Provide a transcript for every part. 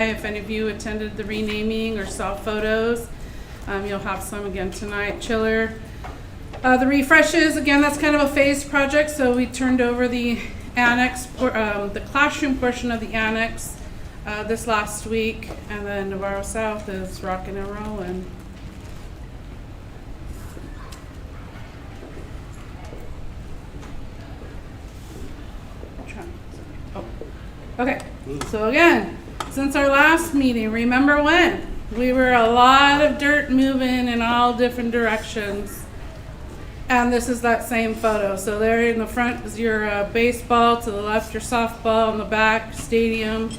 If any of you attended the renaming or saw photos, you'll have some again tonight. Chiller. The refreshes, again, that's kind of a phased project, so we turned over the annex, the classroom portion of the annex this last week, and then Navarro South is rocking and rolling. Oh. Okay, so again, since our last meeting, remember when? We were a lot of dirt moving in all different directions. And this is that same photo. So there in the front is your baseball, to the left your softball, in the back stadium,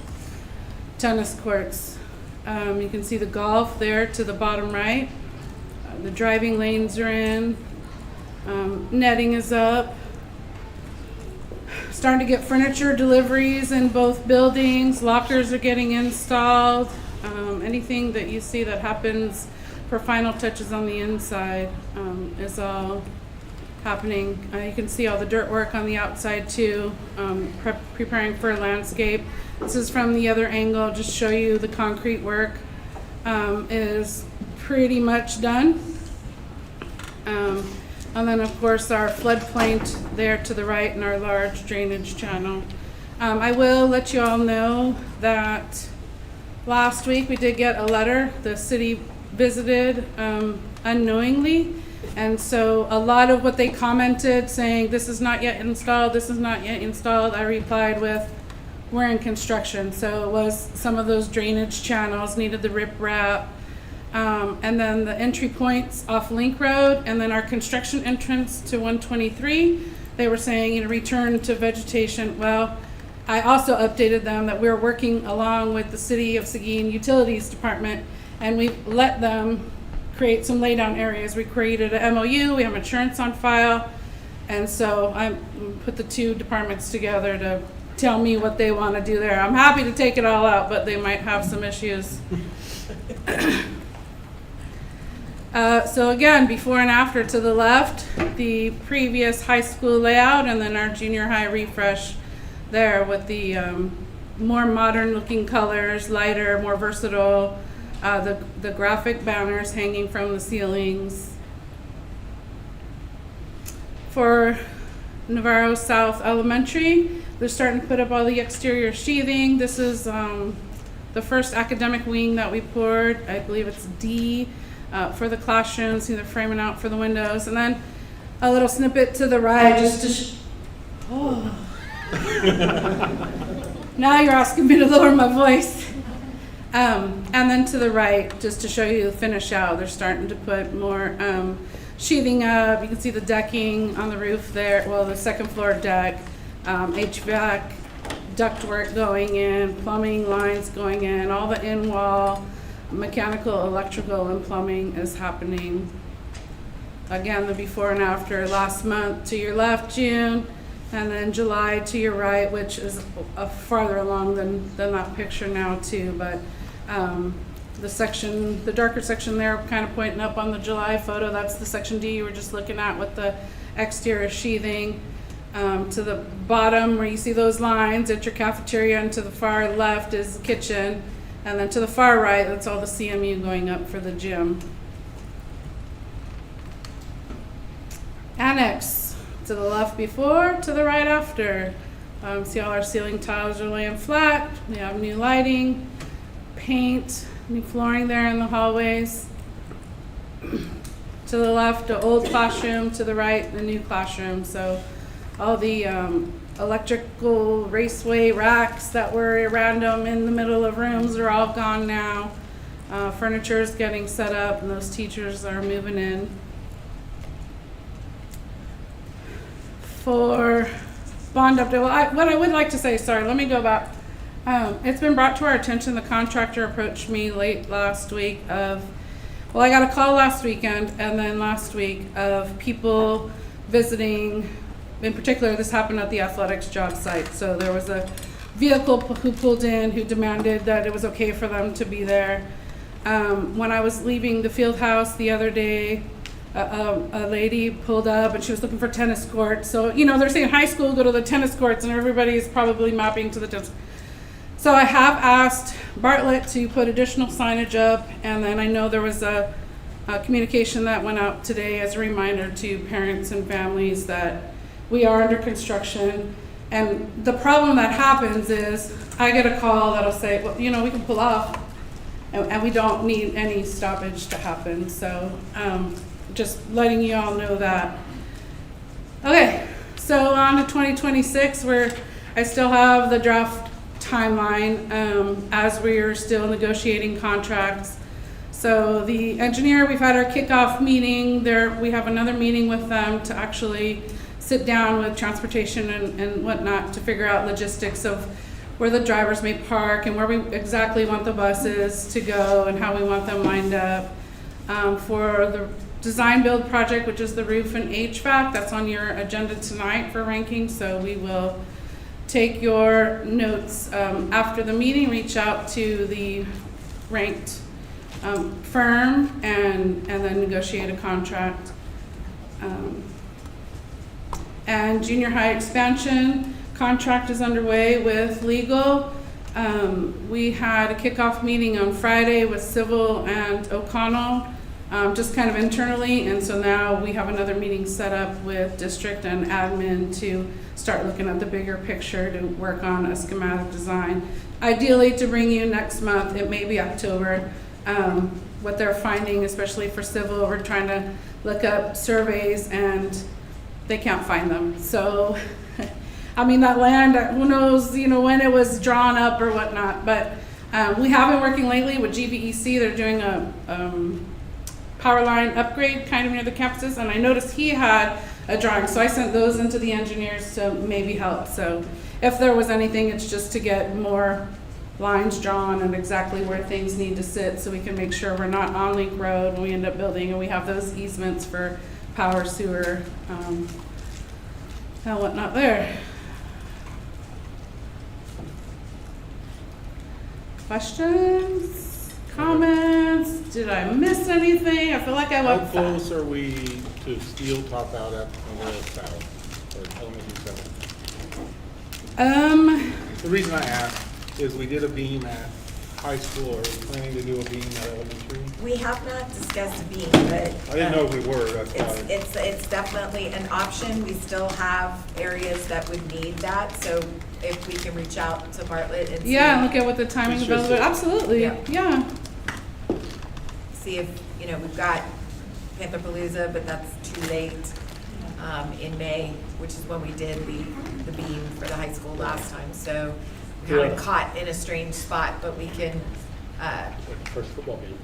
tennis courts. You can see the golf there to the bottom right. The driving lanes are in. Netting is up. Starting to get furniture deliveries in both buildings. Lockers are getting installed. Anything that you see that happens for final touches on the inside is all happening. You can see all the dirt work on the outside too, preparing for a landscape. This is from the other angle, just show you the concrete work is pretty much done. And then of course our floodplain there to the right and our large drainage channel. I will let you all know that last week we did get a letter. The city visited unknowingly, and so a lot of what they commented saying this is not yet installed, this is not yet installed, I replied with we're in construction. So it was some of those drainage channels needed the riprap. And then the entry points off Link Road, and then our construction entrance to 123, they were saying, return to vegetation. Well, I also updated them that we're working along with the City of Seguin Utilities Department, and we let them create some laydown areas. We created an MOU, we have insurance on file, and so I put the two departments together to tell me what they want to do there. I'm happy to take it all out, but they might have some issues. So again, before and after to the left, the previous high school layout, and then our junior high refresh there with the more modern looking colors, lighter, more versatile, the graphic banners hanging from the ceilings. For Navarro South Elementary, they're starting to put up all the exterior sheathing. This is the first academic wing that we poured. I believe it's D. For the classrooms, see they're framing out for the windows, and then a little snippet to the right, just to now you're asking me to lower my voice. And then to the right, just to show you the finish out, they're starting to put more sheathing up. You can see the decking on the roof there, well, the second floor deck, HVAC, ductwork going in, plumbing lines going in, all the in-wall, mechanical, electrical, and plumbing is happening. Again, the before and after last month to your left, June, and then July to your right, which is farther along than that picture now too, but the darker section there kind of pointing up on the July photo, that's the section D you were just looking at with the exterior sheathing. To the bottom where you see those lines, it's your cafeteria, and to the far left is the kitchen. And then to the far right, that's all the CMU going up for the gym. Annex, to the left before, to the right after. See all our ceiling tiles are laying flat. We have new lighting, paint, new flooring there in the hallways. To the left, the old classroom. To the right, the new classroom. So all the electrical raceway racks that were random in the middle of rooms are all gone now. Furniture is getting set up, and those teachers are moving in. For bond update, what I would like to say, sorry, let me go back. It's been brought to our attention, the contractor approached me late last week I got a call last weekend and then last week of people visiting. In particular, this happened at the athletics job site. So there was a vehicle who pulled in who demanded that it was okay for them to be there. When I was leaving the field house the other day, a lady pulled up and she was looking for tennis courts. So, they're saying high school, go to the tennis courts, and everybody's probably mapping to the tennis. So I have asked Bartlett to put additional signage up, and then I know there was a communication that went out today as a reminder to parents and families that we are under construction. And the problem that happens is I get a call that'll say, well, we can pull off, and we don't need any stoppage to happen. So just letting you all know that. Okay, so on to 2026, where I still have the draft timeline as we are still negotiating contracts. So the engineer, we've had our kickoff meeting there. We have another meeting with them to actually sit down with transportation and whatnot to figure out logistics of where the drivers may park and where we exactly want the buses to go and how we want them lined up. For the design build project, which is the roof and HVAC, that's on your agenda tonight for ranking. So we will take your notes after the meeting, reach out to the ranked firm and then negotiate a contract. And junior high expansion contract is underway with legal. We had a kickoff meeting on Friday with Civil and O'Connell, just kind of internally, and so now we have another meeting set up with district and admin to start looking at the bigger picture to work on a schematic design. Ideally to bring you next month, it may be October. What they're finding, especially for Civil, we're trying to look up surveys and they can't find them. So, I mean, that land, who knows, when it was drawn up or whatnot, but we have been working lately with GVEC. They're doing a power line upgrade kind of near the campuses, and I noticed he had a drawing, so I sent those into the engineers to maybe help. So if there was anything, it's just to get more lines drawn and exactly where things need to sit so we can make sure we're not on Link Road when we end up building and we have those easements for power, sewer, and whatnot there. Questions? Comments? Did I miss anything? I feel like I went How close are we to steel top out at Memorial South, or elementary south? The reason I ask is we did a beam at high school. Are we planning to do a beam at elementary? We have not discussed a beam, but I didn't know if we were, that's why. it's definitely an option. We still have areas that would need that, so if we can reach out to Bartlett and see. Yeah, look at what the timing It's of just those, a- absolutely, yeah. See if, we've got Pantherpalooza, but that's too late in May, which is when we did the beam for the high school last time. So kind of caught in a strange spot, but we can, First football game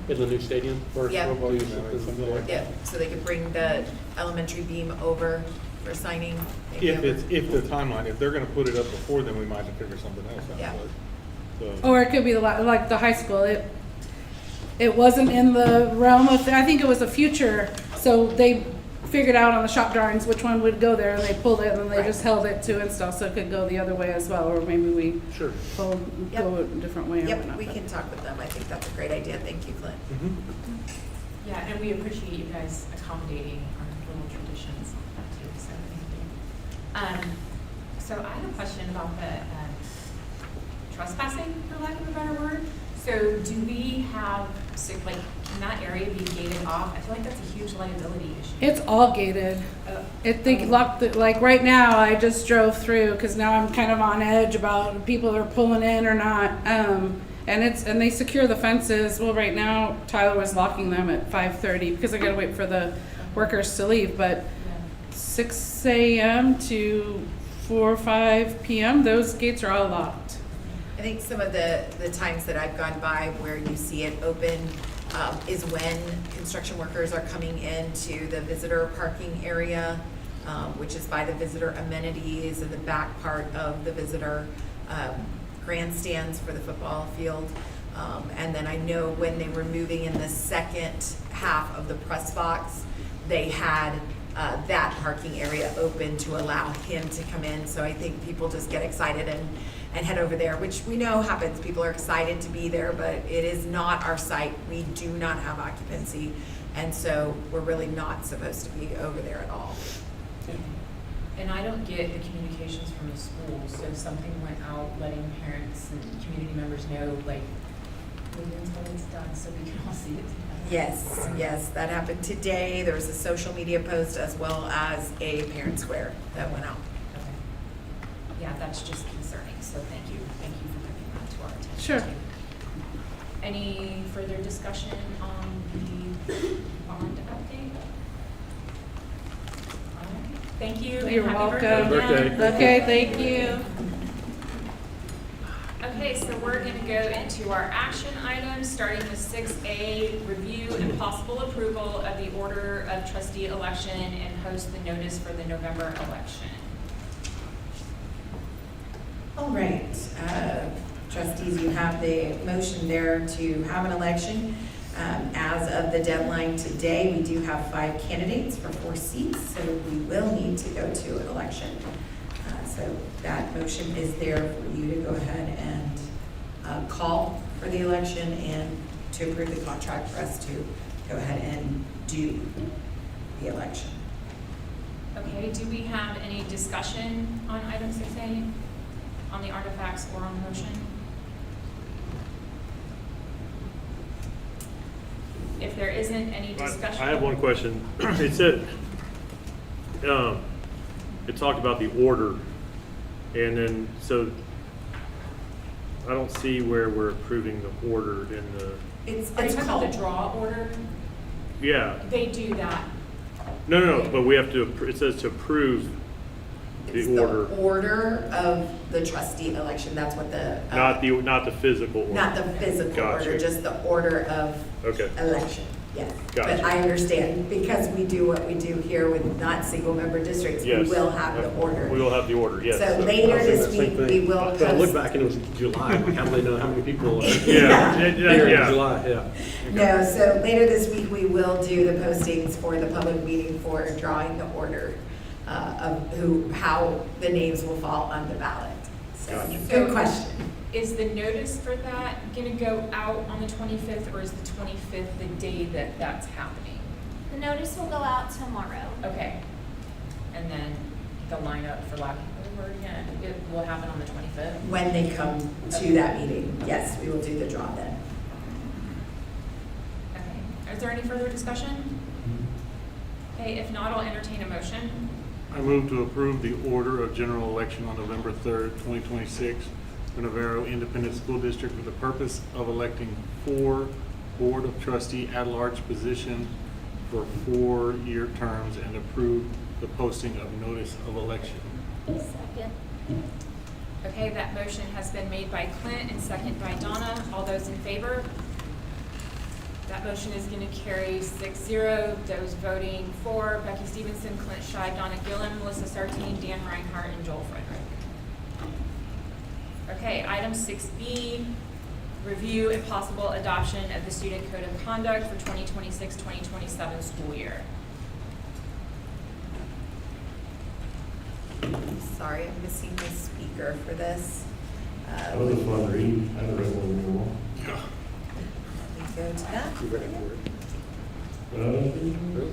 in the new stadium. First Yeah. football game, something like that. so they could bring the elementary beam over for signing. maybe If over. the timeline, if they're gonna put it up before, then we might have to figure something else out. Yeah. but- So, Or it could be like the high school. It wasn't in the realm of, I think it was a future, so they figured out on the shop drawings which one would go there, and they pulled it, and then they just held it to install, so it could go the other way as well, or maybe we sure. go a different way or Yep, whatnot. we can talk with them. I think that's a great idea. Thank you, Clint. Mhm. Yeah, and we appreciate you guys accommodating our little traditions too, so thank you. So I have a question about the trespassing, for lack of a better word. So do we have, can that area be gated off? I feel like that's a huge liability issue. It's all gated. Like right now, I just drove through, because now I'm kind of on edge about people are pulling in or not. And they secure the fences. Well, right now, Tyler was locking them at 5:30 because I gotta wait for the workers to leave, but 6 a.m. to 4 or 5 p.m., those gates are all locked. I think some of the times that I've gone by where you see it open is when construction workers are coming into the visitor parking area, which is by the visitor amenities and the back part of the visitor grandstands for the football field. And then I know when they were moving in the second half of the press box, they had that parking area open to allow him to come in. So I think people just get excited and head over there, which we know happens. People are excited to be there, but it is not our site. We do not have occupancy. And so we're really not supposed to be over there at all. And I don't get the communications from the school, so if something went out, letting parents and community members know, like, wait until it's done so we can all see it together. Yes, that happened today. There was a social media post as well as a parent square that went out. Okay. Yeah, that's just concerning, so thank you for bringing that to our attention. Sure. too. Any further discussion on the bond update? All right, thank you. and You're happy welcome. birthday again. Okay, thank you. Okay, so we're gonna go into our action items, starting with 6A, review and possible approval of the order of trustee election and post the notice for the November election. All right, trustees, you have the motion there to have an election. As of the deadline today, we do have 5 candidates for 4 seats, so we will need to go to an election. So that motion is there for you to go ahead and call for the election and to approve the contract for us to go ahead and do the election. Okay, do we have any discussion on item 6A, on the artifacts or on the motion? If there isn't any discussion. I have one question. It said, it talked about the order, and then, so, I don't see where we're approving the order in the, It's Are you talking about called, the draw order? yeah. They do that. No, but we have to, it says to approve it's the order, the order of the trustee election. That's what the. not the physical order. Not the physical Gotcha. order, just the order of Okay, election, yes. Gotcha. But I understand, because we do what we do here with not single-member districts, we yes. will have the order. We will have the order, yes. So later I was thinking this the same week, thing. we will But I looked post. back and it was July, like how do they know how many people? Yeah, Here in yeah. July, yeah. No, so later this week, we will do the postings for the public meeting for drawing the order of how the names will fall on the ballot. So, Gotcha. good question. Is the notice for that gonna go out on the 25th, or is the 25th the day that that's happening? The notice will go out tomorrow. Okay. And then the lineup, for lack of a better word again, it will happen on the 25th? When they come to that meeting, yes, we will do the draw then. Okay. Is there any further discussion? Okay, if not, I'll entertain a motion. I move to approve the order of general election on November 3rd, 2026 for Navarro Independent School District for the purpose of electing 4 Board of Trustee at-large position for 4-year terms and approve the posting of notice of election. Second. Okay, that motion has been made by Clint and second by Donna. All those in favor? That motion is going to carry 6-0. Those voting for: Becky Stevenson, Clint Scheid, Donna Gillen, Melissa Sartine, Dan Reinhardt, and Joel Frederick. Okay, item 6B, review and possible adoption of the student code of conduct for 2026-2027 school year. Sorry, I'm missing the speaker for this. I was just wondering, I haven't read one before. Let me go to that. You ready for it? Really?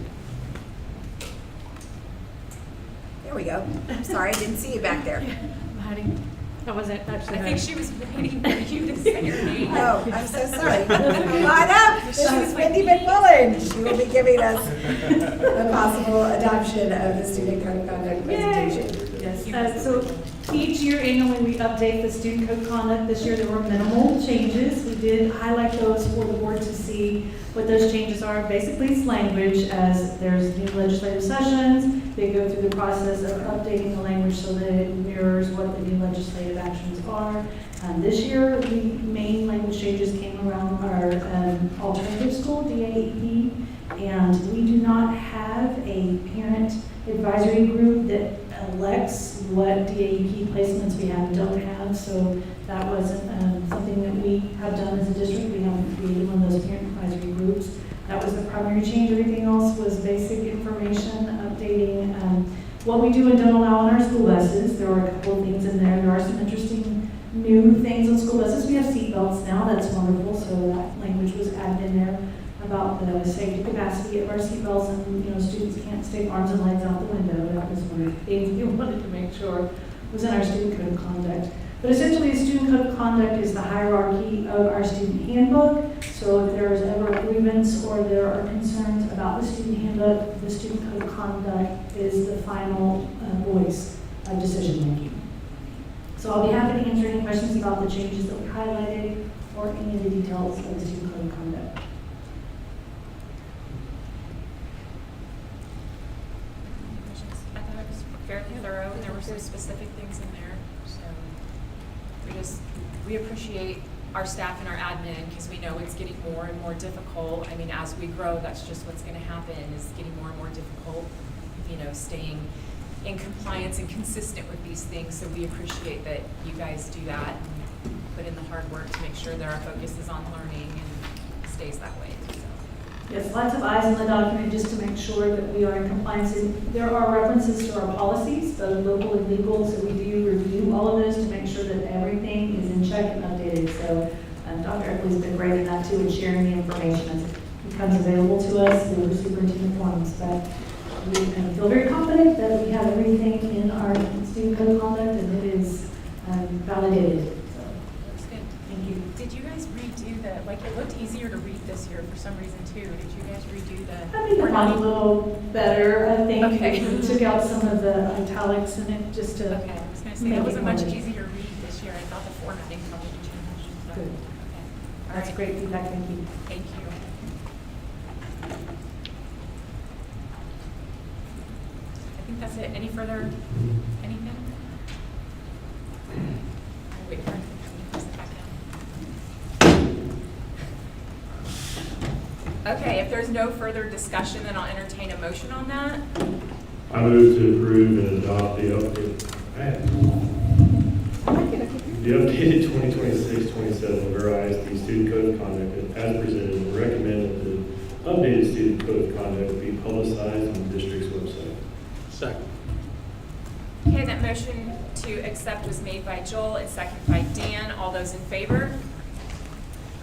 There we go. I'm sorry, I didn't see you back there. I wasn't actually. I think she was waiting for you to say your name. Oh, I'm so sorry. Come on up. This is Wendy McMullen. She will be giving us the possible adoption of the student code of conduct presentation. Yes, so each year annually we update the student code of conduct. This year there were minimal changes. We did highlight those for the board to see what those changes are. Basically it's language, as there's new legislative sessions. They go through the process of updating the language so that it mirrors what the new legislative actions are. This year, the main language changes came around our alternative school, DAEP, and we do not have a parent advisory group that elects what DAEP placements we have and don't have, so that wasn't something that we have done as a district. We haven't created one of those parent advisory groups. That was the primary change. Everything else was basic information, updating what we do and don't allow on our school buses. There are a couple of things in there. There are some interesting new things on school buses. We have seat belts now. That's wonderful. So that language was added in there. about the safety capacity of our seatbelts, and, students can't stick arms and legs out the window. That was one of the things we wanted to make sure was in our student code of conduct. But essentially, the student code of conduct is the hierarchy of our student handbook. So if there is ever a grievance or there are concerns about the student handbook, the student code of conduct is the final voice of decision making. So I'll be happy to answer any questions about the changes that we highlighted or any of the details of the student code of conduct. I thought it was fairly thorough, and there were some specific things in there, so we appreciate our staff and our admin, because we know it's getting more and more difficult. I mean, as we grow, that's just what's gonna happen, is getting more and more difficult, staying in compliance and consistent with these things, so we appreciate that you guys do that and put in the hard work to make sure that our focus is on learning and stays that way, so. Yes, lots of eyes on the document just to make sure that we are in compliance. And there are references to our policies, both local and legal, so we do review all of those to make sure that everything is in check and updated. So Dr. Eckley's been great in that too, and sharing the information as it becomes available to us through the superintendent forms. But we feel very confident that we have everything in our student code of conduct and it is validated. So, That's good. thank you. Did you guys redo it looked easier to read this year for some reason too. Did you guys redo the? I think the font's a little better, I think. Okay. We took out some of the italics in it just to. Okay, I was gonna say, make that it wasn't much more- easier to read this year. I thought the formatting probably changed. but- Good. Okay. All That's right. great feedback, thank you. Thank you. I think that's it. Any further, anything? I'll wait for him to press it back down. Okay, if there's no further discussion, then I'll entertain a motion on that. I move to approve and adopt the updated 2026-27 Navarro ISD Student Code of Conduct as presented, and recommend that the updated Student Code of Conduct be publicized on the district's website. Second. Okay, that motion to accept was made by Joel and seconded by Dan. All those in favor?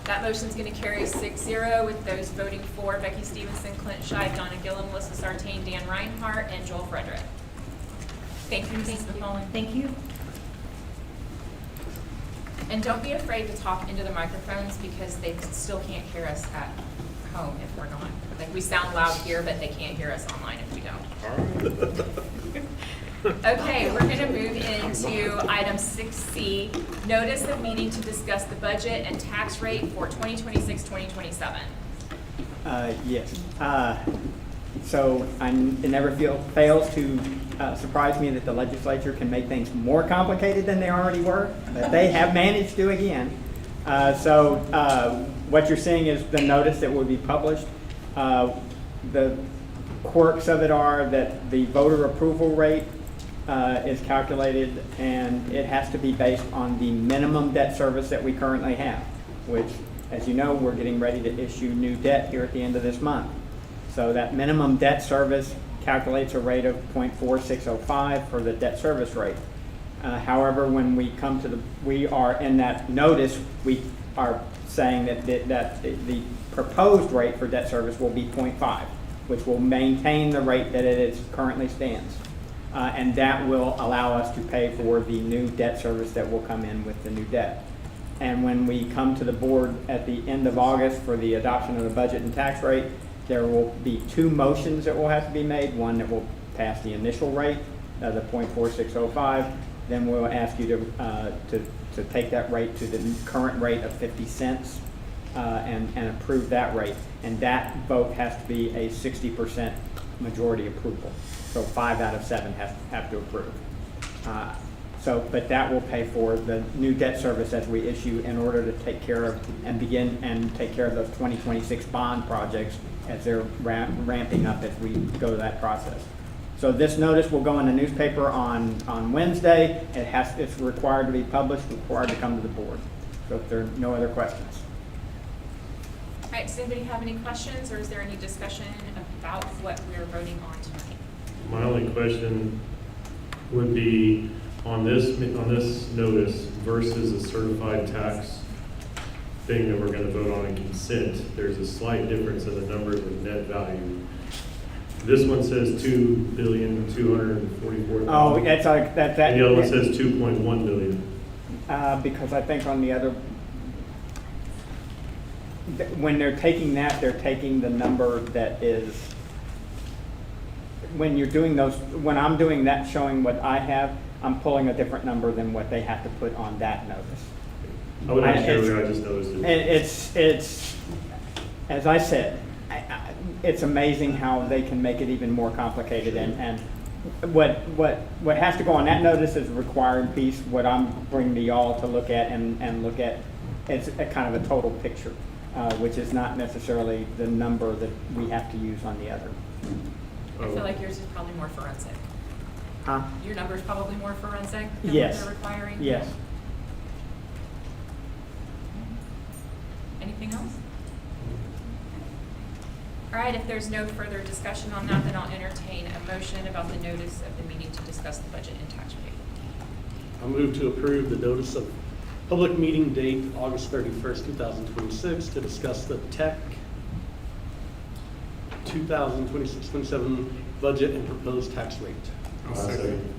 That motion's going to carry 6-0 with those voting for: Becky Stevenson, Clint Scheid, Donna Gillum, Melissa Sartain, Dan Reinhardt, and Joel Frederick. Thank you, Mrs. McCollum. Thank you. And don't be afraid to talk into the microphones, because they still can't hear us at home if we're not. Like, we sound loud here, but they can't hear us online if we don't. Okay, we're going to move into item 6C, notice of meeting to discuss the budget and tax rate for 2026-2027. Yes. So it never fails to surprise me that the legislature can make things more complicated than they already were, but they have managed to again. What you're seeing is the notice that will be published. The quirks of it are that the voter approval rate is calculated, and it has to be based on the minimum debt service that we currently have, which, as you know, we're getting ready to issue new debt here at the end of this month. So that minimum debt service calculates a rate of 0.4605 for the debt service rate. However, when we come to we are in that notice, we are saying that the proposed rate for debt service will be 0.5, which will maintain the rate that it is currently stands. And that will allow us to pay for the new debt service that will come in with the new debt. And when we come to the board at the end of August for the adoption of the budget and tax rate, there will be two motions that will have to be made. One that will pass the initial rate, the 0.4605. Then we'll ask you to take that rate to the current rate of 50 cents and approve that rate. And that vote has to be a 60% majority approval. So 5 out of 7 have to approve. But that will pay for the new debt service as we issue in order to take care of and begin and take care of those 2026 bond projects as they're ramping up as we go to that process. So this notice will go in the newspaper on Wednesday. It's required to be published, required to come to the board. So if there are no other questions. All right, does anybody have any questions, or is there any discussion about what we're voting on tonight? My only question would be on this notice versus a certified tax thing that we're gonna vote on in consent, there's a slight difference in the numbers of net value. This one says 2,244,000. Oh, it's like, that. And the other one says 2.1 billion. Because I think on the other, when they're taking that, they're taking the number that is, when you're doing those, when I'm doing that, showing what I have, I'm pulling a different number than what they have to put on that notice. I would ask it's- earlier, I just noticed it. And it's, as I said, it's amazing how they can make it even more complicated, and what has to go on that notice is a required piece. What I'm bringing to y'all to look at and look at, it's a kind of a total picture, which is not necessarily the number that we have to use on the other. I feel like yours is probably more forensic. Huh? Your number is probably more forensic than Yes. what they're requiring? Yes. Anything else? All right, if there's no further discussion on that, then I'll entertain a motion about the notice of the meeting to discuss the budget and tax rate. I move to approve the notice of public meeting date, August 31st, 2026, to discuss the Tech 2026-27 budget and proposed tax rate. I'll second.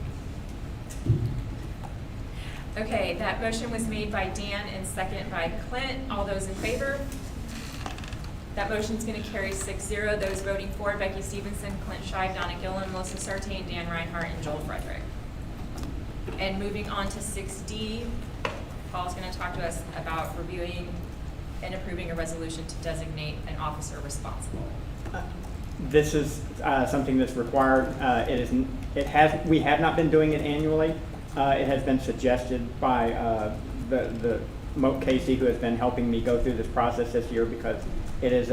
Okay, that motion was made by Dan and seconded by Clint. All those in favor? That motion's going to carry 6-0. Those voting for, Becky Stevenson, Clint Shive, Donna Gillen, Melissa Sartain, Dan Reinhardt, and Joel Frederick. And moving on to 6D, Paul's going to talk to us about reviewing and approving a resolution to designate an officer responsible. This is something that's required. We have not been doing it annually. It has been suggested by the Moat Casey, who has been helping me go through this process this year, because it is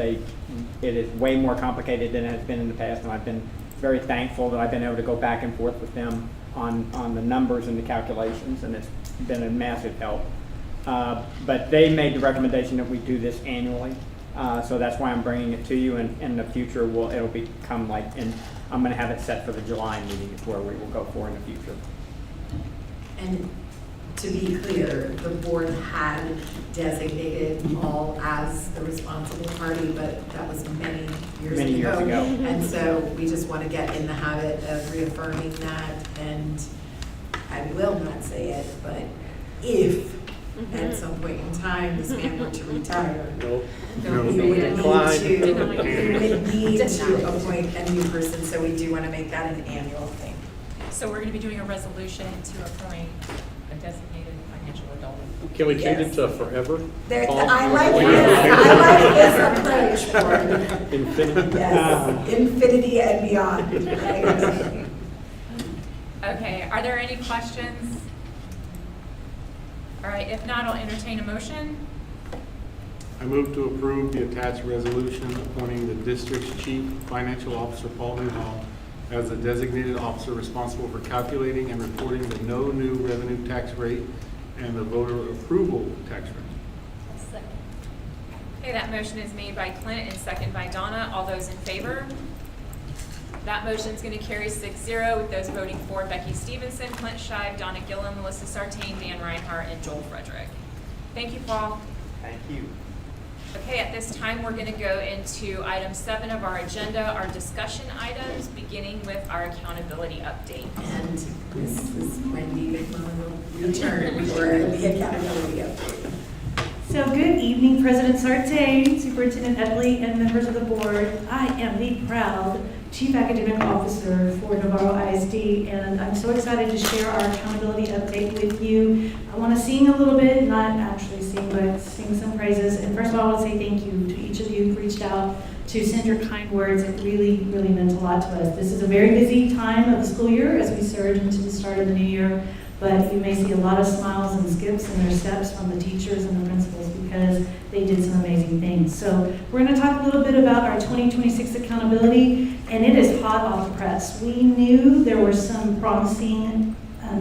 way more complicated than it has been in the past, and I've been very thankful that I've been able to go back and forth with them on the numbers and the calculations, and it's been a massive help. But they made the recommendation that we do this annually. So that's why I'm bringing it to you, and in the future, it'll become like, and I'm gonna have it set for the July meeting is where we will go for in the future. And to be clear, the board had designated Paul as the responsible party, but that was many years ago. And so we just want to get in the habit of reaffirming that, and I will not say it, but if at some point in time this man were to retire, Nope. we would need to Denied. appoint a new person, so we do want to make that an annual thing. So we're going to be doing a resolution to appoint a designated financial adult. Can we change Yes. it to forever? I like this approach, Gordon. Infinity? Yes, infinity and beyond. Okay, are there any questions? All right, if not, I'll entertain a motion. I move to approve the attached resolution appointing the district's chief financial officer, Paul Newhall, as the designated officer responsible for calculating and reporting the no new revenue tax rate and the voter approval tax rate. Okay, that motion is made by Clint and seconded by Donna. All those in favor? That motion is going to carry 6-0 with those voting for Becky Stevenson, Clint Shive, Donna Gillen, Melissa Sartain, Dan Reinhardt, and Joel Frederick. Thank you, Paul. Thank you. Okay, at this time, we're going to go into item 7 of our agenda, our discussion items, beginning with our accountability update. And this is Wendy McMillan will return for the accountability update. So good evening, President Sartain, Superintendent Edley, and members of the board. I am the proud Chief Academic Officer for Navarro ISD, and I'm so excited to share our accountability update with you. I want to sing a little bit, not actually sing, but sing some praises. And first of all, I want to say thank you to each of you who reached out to send your kind words. It really, really meant a lot to us. This is a very busy time of the school year as we surge into the start of the new year, but you may see a lot of smiles and skips in their steps from the teachers and the principals because they did some amazing things. So we're going to talk a little bit about our 2026 accountability, and it is hot off the press. We knew there were some promising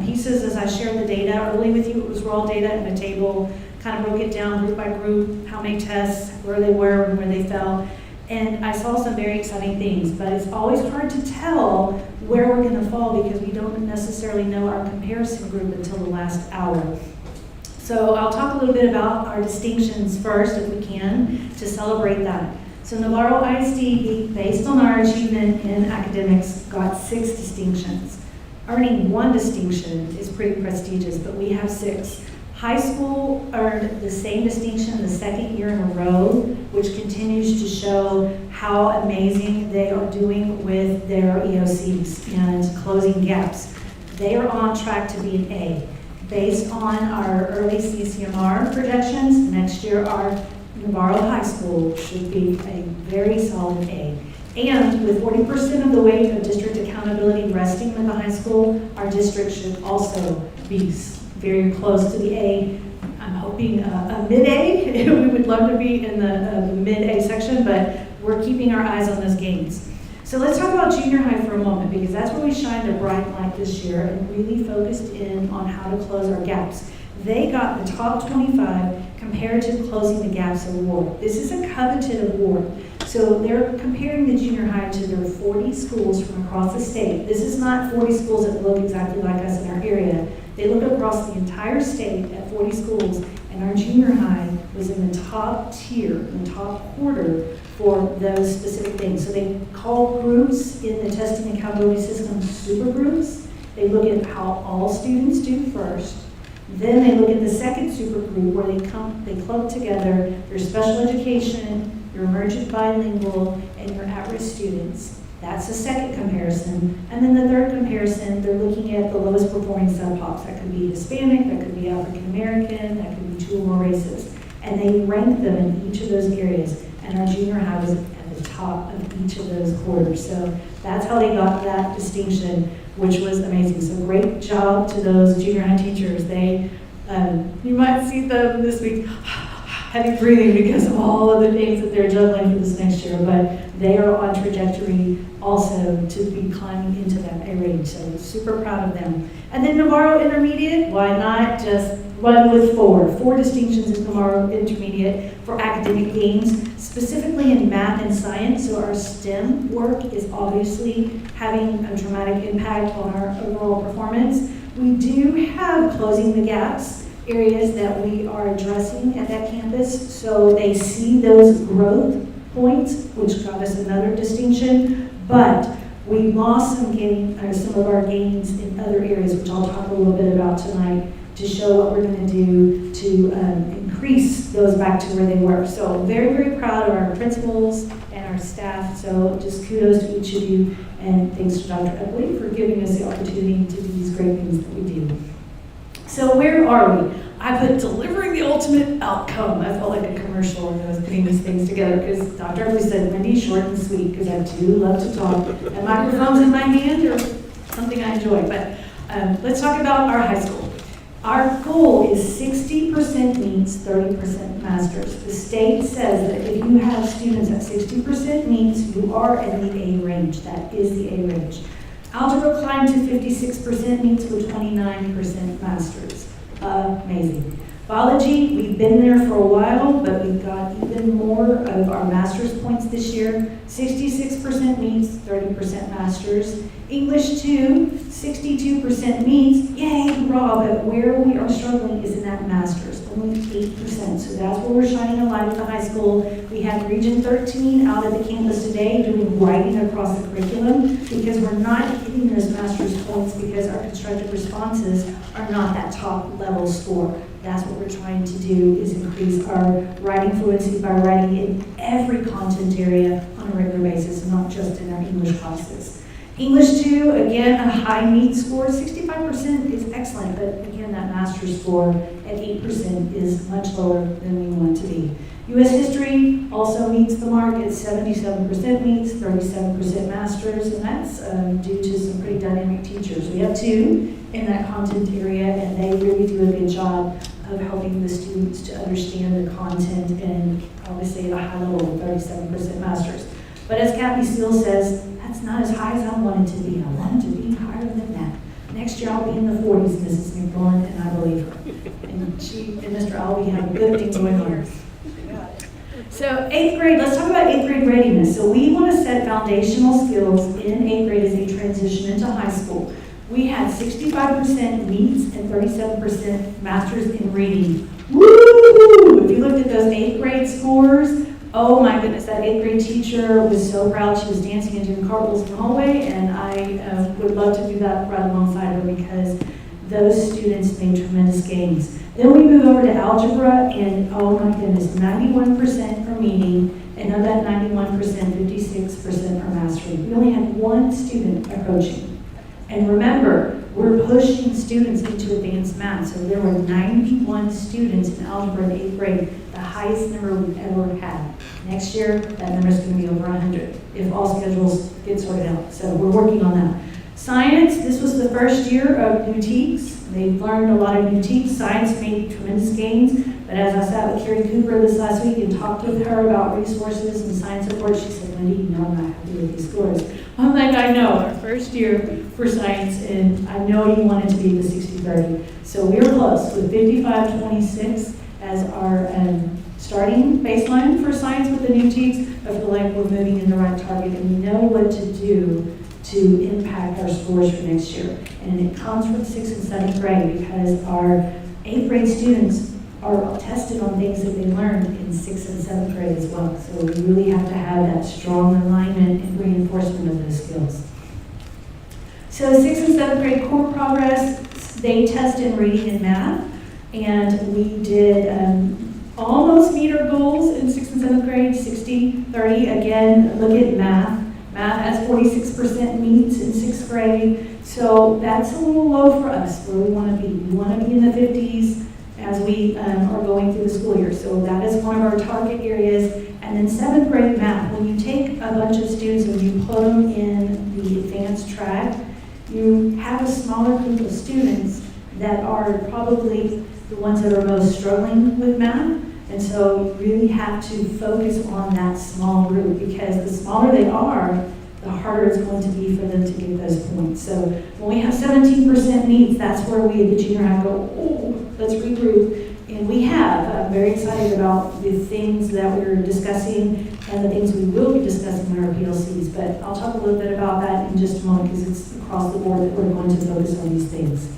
pieces as I shared the data early with you. It was raw data in a table, kind of broke it down group by group, how many tests, where they were and where they fell. And I saw some very exciting things, but it's always hard to tell where we're going to fall because we don't necessarily know our comparison group until the last hour. So I'll talk a little bit about our distinctions first, if we can, to celebrate that. So Navarro ISD, based on our achievement in academics, got 6 distinctions. Earning 1 distinction is pretty prestigious, but we have 6. High school earned the same distinction the 2nd year in a row, which continues to show how amazing they are doing with their EOCs and closing gaps. They are on track to be an A. Based on our early CCMR projections, next year our Navarro High School should be a very solid A. And with 40% of the weight of district accountability resting with the high school, our district should also be very close to the A. I'm hoping a mid-A. We would love to be in the mid-A section, but we're keeping our eyes on those gains. So let's talk about junior high for a moment, because that's where we shined a bright light this year and really focused in on how to close our gaps. They got the top 25 comparative closing the gaps award. This is a coveted award. So they're comparing the junior high to their 40 schools from across the state. This is not 40 schools that look exactly like us in our area. They look across the entire state at 40 schools, and our junior high was in the top tier, in the top quarter for those specific things. So they call groups in the testing and accountability system super groups. They look at how all students do first. Then they look at the second super group where they club together your special education, your emergent bilingual, and your at-risk students. That's the second comparison. And then the third comparison, they're looking at the lowest performing subpops. That could be Hispanic, that could be African American, that could be 2 or more races. And they rank them in each of those areas. And our junior high was at the top of each of those quarters. So that's how they got that distinction, which was amazing. So great job to those junior high teachers. They, you might see them this week, heavy breathing because of all of the things that they're juggling for this next year, but they are on trajectory also to be climbing into that A range. So super proud of them. And then Navarro Intermediate, why not just run with 4 distinctions in Navarro Intermediate for academic gains, specifically in math and science. So our STEM work is obviously having a dramatic impact on our overall performance. We do have closing the gaps areas that we are addressing at that campus, so they see those growth points, which got us another distinction, but we lost some of our gains in other areas, which I'll talk a little bit about tonight, to show what we're going to do to increase those back to where they were. So very, very proud of our principals and our staff, so just kudos to each of you, and thanks to Dr. Epley for giving us the opportunity to do these great things that we do. So where are we? I put delivering the ultimate outcome. I felt like a commercial when I was putting these things together, because Dr. Epley said, Wendy, short and sweet, because I do love to talk. And microphones in my hand are something I enjoy. But let's talk about our high school. Our goal is 60% meets, 30% masters. The state says that if you have students at 60% meets, you are in the A range. That is the A range. Algebra climbed to 56% meets with 29% masters. Amazing. Biology, we've been there for a while, but we've got even more of our master's points this year. 66% meets, 30% masters. English 2, 62% meets, yay, hurrah, but where we are struggling is in that master's, only 8%. So that's where we're shining a light at the high school. We have Region 13 out at the campus today doing writing across the curriculum, because we're not hitting those master's points because our constructive responses are not that top level score. That's what we're trying to do, is increase our writing fluency by writing in every content area on a regular basis, not just in our English classes. English 2, again, a high meet score. 65% is excellent, but again, that master's score at 8% is much lower than we want to be. U.S. History also meets the mark at 77% meets, 37% masters, and that's due to some pretty dynamic teachers. We have 2 in that content area, and they really do a good job of helping the students to understand the content, and obviously at a high level, 37% masters. But as Kathy Steele says, that's not as high as I want it to be. I want it to be higher than that. Next year I'll be in the 40s, Mrs. McBride, and I believe her. And she and Mr. Albee have a good thing going on. So 8th grade, let's talk about 8th grade readiness. So we want to set foundational skills in 8th grade as they transition into high school. We had 65% meets and 37% masters in reading. Woo! If you looked at those 8th grade scores, oh my goodness, that 8th grade teacher was so proud. She was dancing and doing cartwheels in the hallway, and I would love to do that right alongside her because those students made tremendous gains. Then we move over to algebra, and oh my goodness, 91% for meeting, and of that 91%, 56% for mastery. We only had one student approaching. And remember, we're pushing students into advanced math, so there were 91 students in algebra in 8th grade, the highest number we've ever had. Next year, that number is going to be over 100 if all schedules get sorted out. So we're working on that. Science, this was the first year of new TEKS. They've learned a lot of new TEKS. Science made tremendous gains, but as I sat with Carrie Cooper this last week and talked with her about resources and science support, she said, Wendy, you know I'm not happy with these scores. I'm like, I know, our first year for science, and I know you wanted to be the 60-30. So we were close with 55-26 as our starting baseline for science with the new TEKS. I feel like we're moving in the right target, and we know what to do to impact our scores for next year. And it comes from 6th and 7th grade because our 8th grade students are tested on things that they learned in 6th and 7th grade as well. So we really have to have that strong alignment and reinforcement of those skills. So 6th and 7th grade core progress, they test in reading and math, and we did almost meet our goals in 6th and 7th grade, 60-30. Again, look at math. Math has 46% meets in 6th grade, so that's a little low for us where we want to be. We want to be in the 50s as we are going through the school year. So that is one of our target areas. And then 7th grade math, when you take a bunch of students and you put them in the advanced track, you have a smaller group of students that are probably the ones that are most struggling with math. And so you really have to focus on that small group because the smaller they are, the harder it's going to be for them to get those points. So when we have 17% meets, that's where we at the junior high go, oh, let's regroup. And we have. I'm very excited about the things that we're discussing and the things we will be discussing in our PLCs. But I'll talk a little bit about that in just a moment because it's across the board that we're going to focus on these things.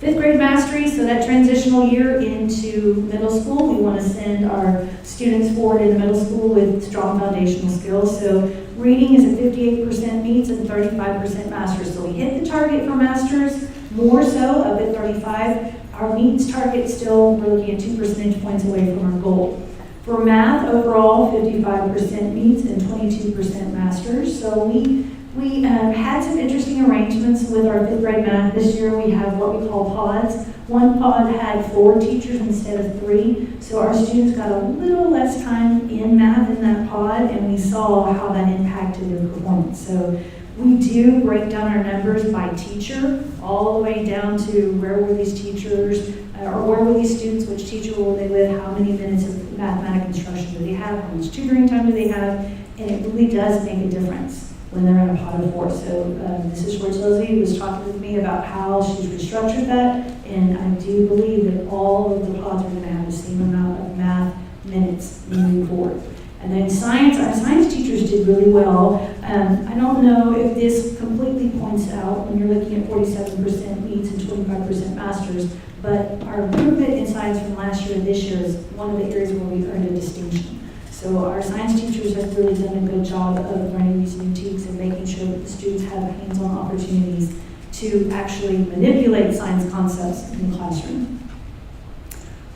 5th grade mastery, so that transitional year into middle school, we want to send our students forward in the middle school with strong foundational skills. So reading is at 58% meets and 35% masters. So we hit the target for masters, more so up at 35. Our meets target still, we're looking at 2 percentage points away from our goal. For math, overall, 55% meets and 22% masters. So we had some interesting arrangements with our 5th grade math. This year we have what we call pods. One pod had 4 teachers instead of 3, so our students got a little less time in math in that pod, and we saw how that impacted their performance. So we do break down our numbers by teacher, all the way down to where were these teachers, or where were these students, which teacher were they with, how many minutes of mathematical instruction do they have, how much tutoring time do they have, and it really does make a difference when they're in a pod of 4. So Mrs. Schwartz-Losey was talking with me about how she's restructured that, and I do believe that all of the pods are going to have the same amount of math minutes moving forward. And then science, our science teachers did really well. I don't know if this completely points out when you're looking at 47% meets and 25% masters, but our improvement in science from last year to this year is one of the areas where we earned a distinction. So our science teachers have really done a good job of running these new TEKS and making sure that the students have hands-on opportunities to actually manipulate science concepts in the classroom.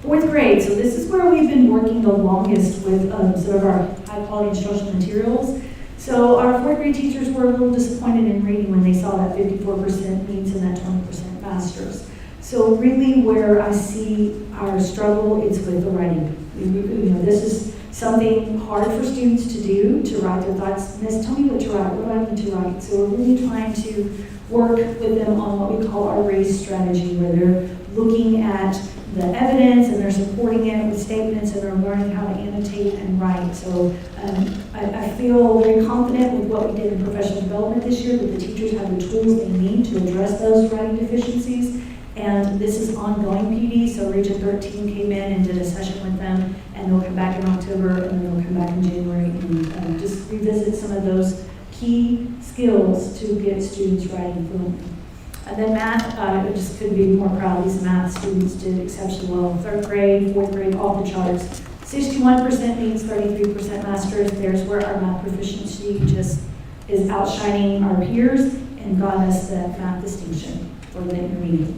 4th grade, so this is where we've been working the longest with some of our high-quality instructional materials. So our 4th grade teachers were a little disappointed in reading when they saw that 54% meets and that 20% masters. So really where I see our struggle, it's with the writing. This is something hard for students to do, to write their thoughts. Miss, tell me what to write. What do I need to write? So we're really trying to work with them on what we call our RAISE strategy, where they're looking at the evidence and they're supporting it with statements and they're learning how to annotate and write. So I feel very confident with what we did in professional development this year, that the teachers have the tools they need to address those writing deficiencies. And this is ongoing PD, so Region 13 came in and did a session with them, and they'll come back in October, and then they'll come back in January and just revisit some of those key skills to get students writing fluently. And then math, I just couldn't be more proud. These math students did exceptionally well. Third grade, fourth grade, off the charts. 61% means 33% masters. There's where our math proficiency just is outshining our peers and got us that math distinction for the intermediate.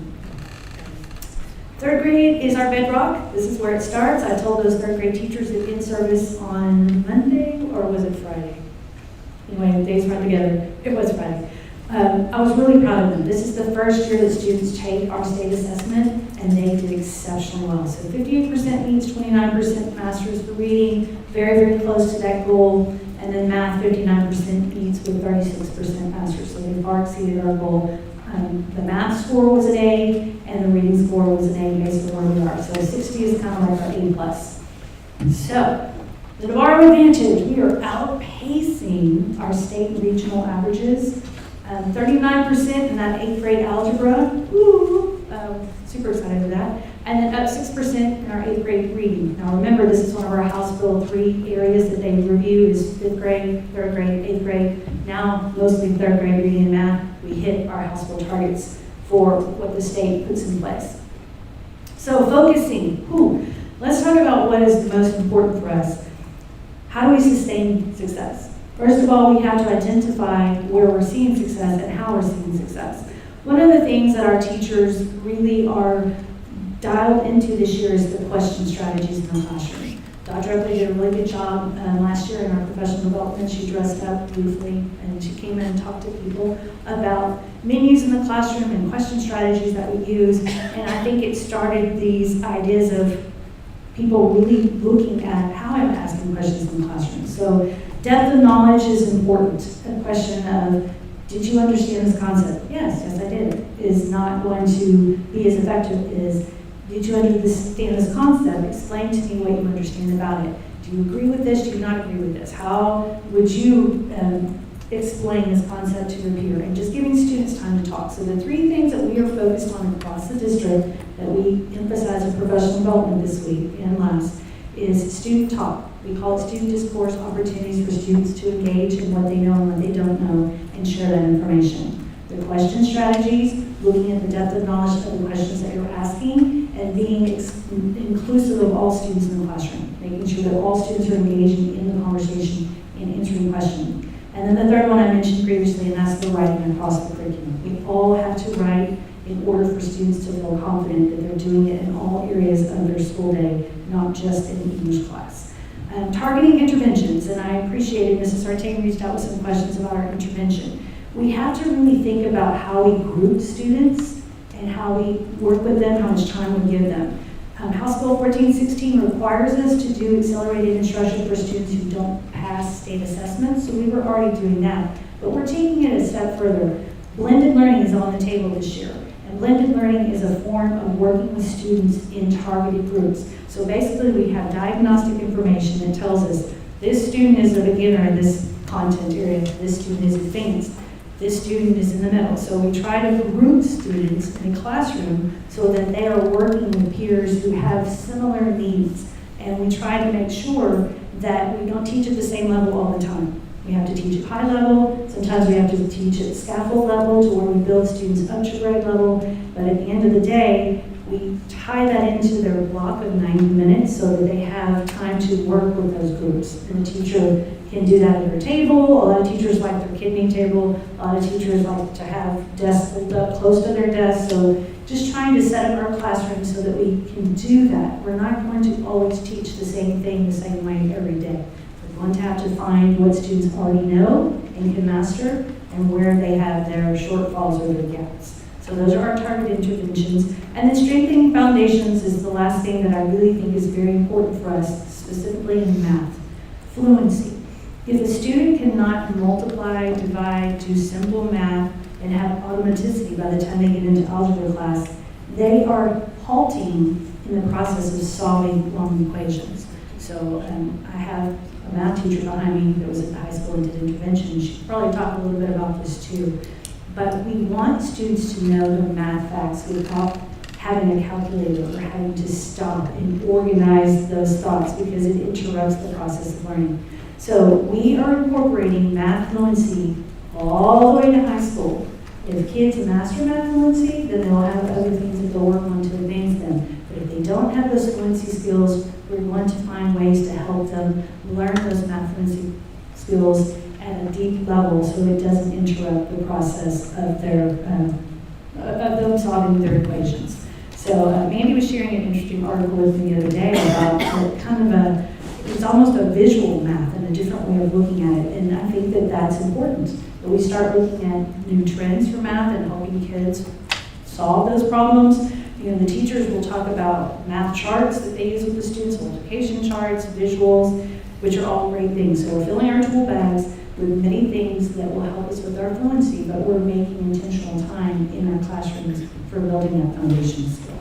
Third grade is our bedrock. This is where it starts. I told those third grade teachers that in service on Monday, or was it Friday? Anyway, the days run together. It was Friday. I was really proud of them. This is the first year that students take our state assessment, and they did exceptionally well. So 58% means 29% masters for reading, very, very close to that goal. And then math, 59% meets with 36% masters. So they far exceeded our goal. The math score was an A, and the reading score was an A based on where we are. So 60 is kind of like our A plus. So the Navarro advantage, we are outpacing our state and regional averages. 39% in that 8th grade algebra, woo, super excited for that. And then up 6% in our 8th grade reading. Now remember, this is one of our House Bill 3 areas that they review is 5th grade, 3rd grade, 8th grade. Now mostly 3rd grade reading and math, we hit our House Bill targets for what the state puts in place. So focusing, let's talk about what is the most important for us. How do we sustain success? First of all, we have to identify where we're seeing success and how we're seeing success. One of the things that our teachers really are dialed into this year is the question strategies in the classroom. Dr. Epley did a really good job last year in our professional development. She dressed up beautifully and she came in and talked to people about menus in the classroom and question strategies that we use. And I think it started these ideas of people really looking at how I'm asking questions in the classroom. So depth of knowledge is important. A question of, did you understand this concept? Yes, I did. Is not going to be as effective as, did you understand this concept? Explain to me what you understand about it. Do you agree with this? Do you not agree with this? How would you explain this concept to your peer? And just giving students time to talk. So the 3 things that we are focused on across the district that we emphasize in professional development this week and last is student talk. We call it student discourse, opportunities for students to engage in what they know and what they don't know and share that information. The question strategies, looking at the depth of knowledge of the questions that you're asking and being inclusive of all students in the classroom, making sure that all students are engaging in the conversation and answering questions. And then the third one I mentioned previously, and that's the writing across the curriculum. We all have to write in order for students to feel confident that they're doing it in all areas of their school day, not just in the English class. Targeting interventions, and I appreciated Mrs. Sartain reached out with some questions about our intervention. We have to really think about how we group students and how we work with them, how much time we give them. House Bill 1416 requires us to do accelerated instruction for students who don't pass state assessments, so we were already doing that. But we're taking it a step further. Blended learning is on the table this year, and blended learning is a form of working with students in targeted groups. So basically we have diagnostic information that tells us this student is a beginner in this content area, this student is advanced, this student is in the middle. So we try to group students in a classroom so that they are working with peers who have similar needs. And we try to make sure that we don't teach at the same level all the time. We have to teach at high level. Sometimes we have to teach at scaffold level to where we build students up to grade level. But at the end of the day, we tie that into their block of 90 minutes so that they have time to work with those groups. And the teacher can do that at their table. A lot of teachers like their kidney table. A lot of teachers like to have desks pulled up close to their desks. So just trying to set up our classroom so that we can do that. We're not going to always teach the same thing the same way every day. We're going to have to find what students already know and can master and where they have their shortfalls or their gaps. So those are our target interventions. And then strengthening foundations is the last thing that I really think is very important for us, specifically in math. Fluency. If a student cannot multiply, divide, do simple math, and have automaticity by the time they get into algebra class, they are halting in the process of solving long equations. So I have a math teacher behind me that was at the high school and did intervention. She could probably talk a little bit about this too. But we want students to know the math facts without having a calculator or having to stop and organize those thoughts because it interrupts the process of learning. So we are incorporating math fluency all the way to high school. If kids master math fluency, then they'll have other things that they'll work on to advance them. But if they don't have those fluency skills, we're going to find ways to help them learn those math fluency skills at a deep level so it doesn't interrupt the process of of them solving their equations. So Mandy was sharing an interesting article with me the other day about kind of it's almost a visual math and a different way of looking at it. And I think that that's important, that we start looking at new trends for math and helping kids solve those problems. You know, the teachers will talk about math charts that they use with the students, multiplication charts, visuals, which are all great things. So we're filling our tool bags with many things that will help us with our fluency, but we're making intentional time in our classrooms for building that foundation skill.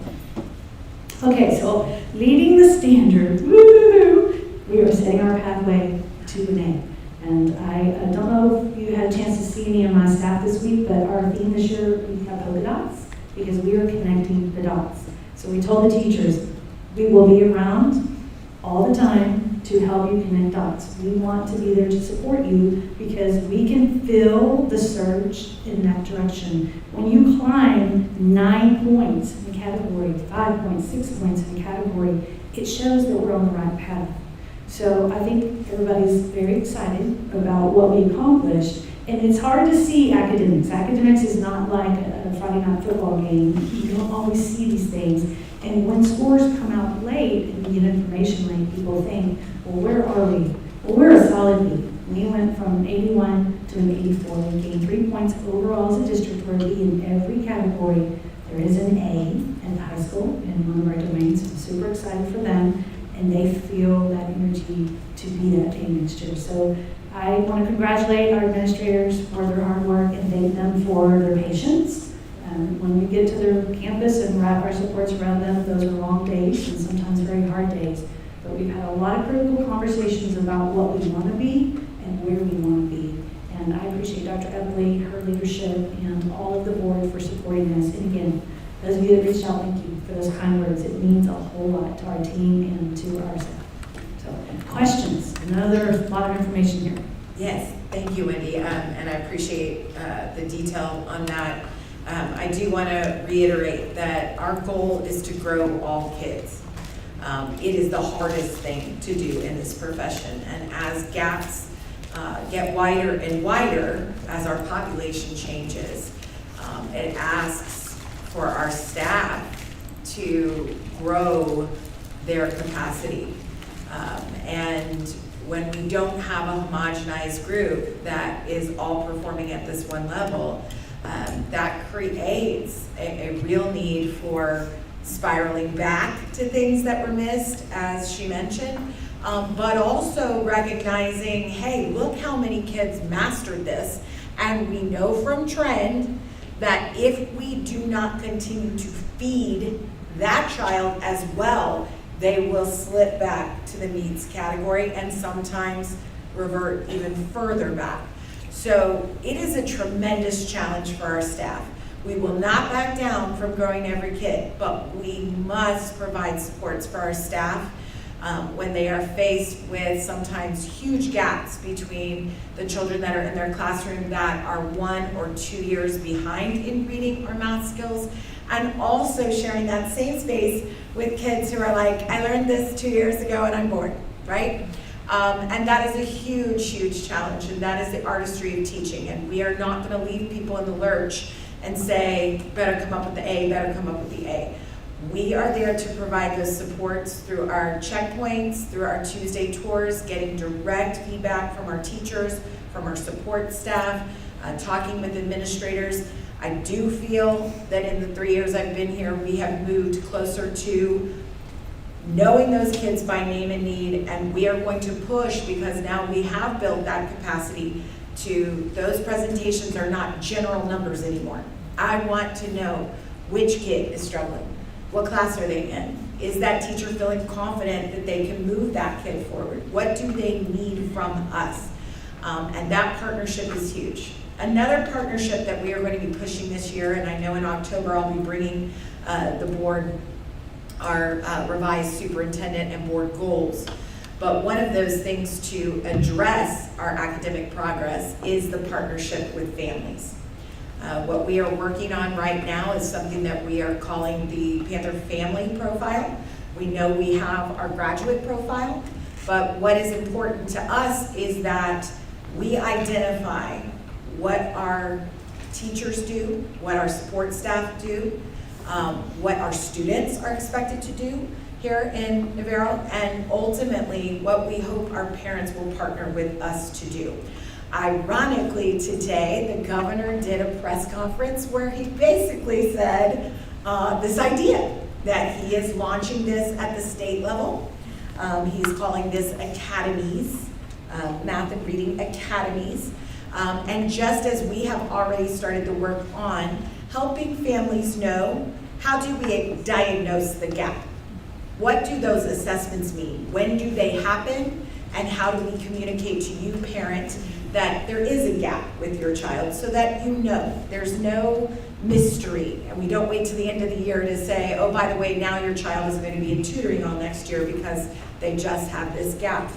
Okay, so leading the standard, woo-hoo-hoo, we are setting our pathway to an A. And I don't know if you had a chance to see any of my staff this week, but our theme this year, we have polka dots, because we are connecting the dots. So we told the teachers, we will be around all the time to help you connect dots. We want to be there to support you because we can feel the surge in that direction. When you climb 9 points in a category, 5 points, 6 points in a category, it shows that we're on the right path. So I think everybody's very excited about what we accomplished. And it's hard to see academics. Academics is not like a Friday night football game. You don't always see these things. And when scores come out late and we get information late, people think, well, where are we? Well, we're a solid B. We went from an 81 to an 84. We gained 3 points overall as a district. We're a B in every category. There is an A at high school in one of our domains. I'm super excited for them. And they feel that energy to be that A next year. So I want to congratulate our administrators for their hard work and thank them for their patience. When we get to their campus and wrap our supports around them, those are long days and sometimes very hard days. But we've had a lot of critical conversations about what we want to be and where we want to be. And I appreciate Dr. Epley, her leadership, and all of the board for supporting us. And again, those of you that reached out, thank you for those kind words. It means a whole lot to our team and to our staff. So, questions? Another lot of information here. Yes, thank you, Wendy, and I appreciate the detail on that. I do want to reiterate that our goal is to grow all kids. It is the hardest thing to do in this profession, and as gaps get wider and wider as our population changes, it asks for our staff to grow their capacity. And when we don't have a homogenized group that is all performing at this one level, that creates a real need for spiraling back to things that were missed, as she mentioned, but also recognizing, hey, look how many kids mastered this, and we know from trend that if we do not continue to feed that child as well, they will slip back to the needs category and sometimes revert even further back. So it is a tremendous challenge for our staff. We will not back down from growing every kid, but we must provide supports for our staff when they are faced with sometimes huge gaps between the children that are in their classroom that are 1 or 2 years behind in reading or math skills, and also sharing that same space with kids who are like, I learned this 2 years ago and I'm bored, right? And that is a huge, huge challenge, and that is the artistry of teaching. And we are not going to leave people in the lurch and say, better come up with the A, better come up with the A. We are there to provide those supports through our checkpoints, through our Tuesday tours, getting direct feedback from our teachers, from our support staff, talking with administrators. I do feel that in the 3 years I've been here, we have moved closer to knowing those kids by name and need, and we are going to push because now we have built that capacity to, those presentations are not general numbers anymore. I want to know which kid is struggling. What class are they in? Is that teacher feeling confident that they can move that kid forward? What do they need from us? And that partnership is huge. Another partnership that we are going to be pushing this year, and I know in October I'll be bringing the board our revised superintendent and board goals. But one of those things to address our academic progress is the partnership with families. What we are working on right now is something that we are calling the Panther Family Profile. We know we have our graduate profile, but what is important to us is that we identify what our teachers do, what our support staff do, what our students are expected to do here in Navarro, and ultimately what we hope our parents will partner with us to do. Ironically, today, the governor did a press conference where he basically said this idea that he is launching this at the state level. He's calling this academies, math and reading academies. And just as we have already started to work on helping families know, how do we diagnose the gap? What do those assessments mean? When do they happen? And how do we communicate to you, parent, that there is a gap with your child so that you know there's no mystery, and we don't wait to the end of the year to say, oh, by the way, now your child is going to be in tutoring all next year because they just have this gap.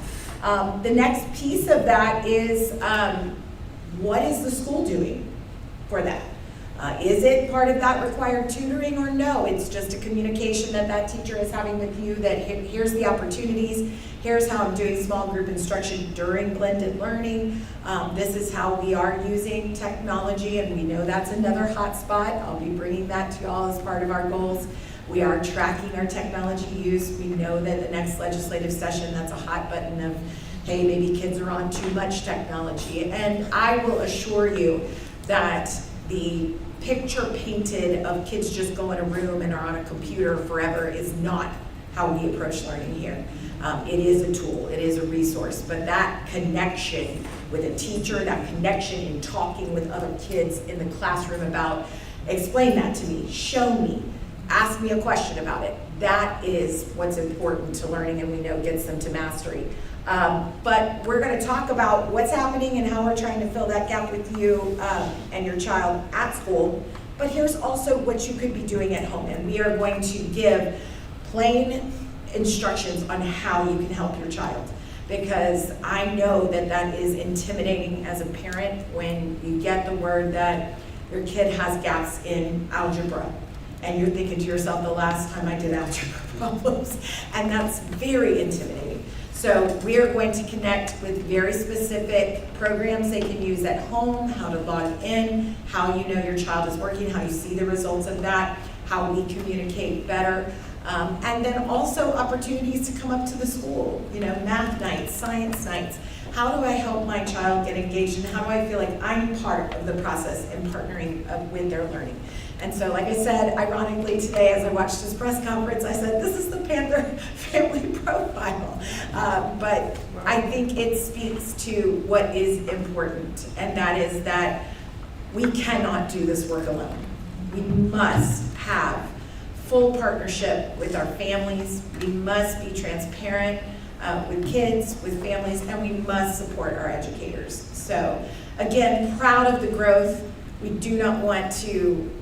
The next piece of that is what is the school doing for that? Is it part of that required tutoring or no? It's just a communication that that teacher is having with you that here's the opportunities, here's how I'm doing small group instruction during blended learning. This is how we are using technology, and we know that's another hot spot. I'll be bringing that to y'all as part of our goals. We are tracking our technology use. We know that the next legislative session, that's a hot button of, hey, maybe kids are on too much technology. And I will assure you that the picture painted of kids just go in a room and are on a computer forever is not how we approach learning here. It is a tool, it is a resource, but that connection with a teacher, that connection in talking with other kids in the classroom about, explain that to me, show me, ask me a question about it. That is what's important to learning, and we know gets them to mastery. But we're going to talk about what's happening and how we're trying to fill that gap with you and your child at school. But here's also what you could be doing at home. And we are going to give plain instructions on how you can help your child. Because I know that that is intimidating as a parent when you get the word that your kid has gaps in algebra. And you're thinking to yourself, the last time I did algebra problems. And that's very intimidating. So we are going to connect with very specific programs they can use at home, how to log in, how you know your child is working, how you see the results of that, how we communicate better, and then also opportunities to come up to the school, you know, math nights, science nights. How do I help my child get engaged, and how do I feel like I'm part of the process in partnering with their learning? And so, like I said, ironically today, as I watched this press conference, I said, this is the Panther Family Profile. But I think it speaks to what is important, and that is that we cannot do this work alone. We must have full partnership with our families. We must be transparent with kids, with families, and we must support our educators. So, again, proud of the growth. We do not want to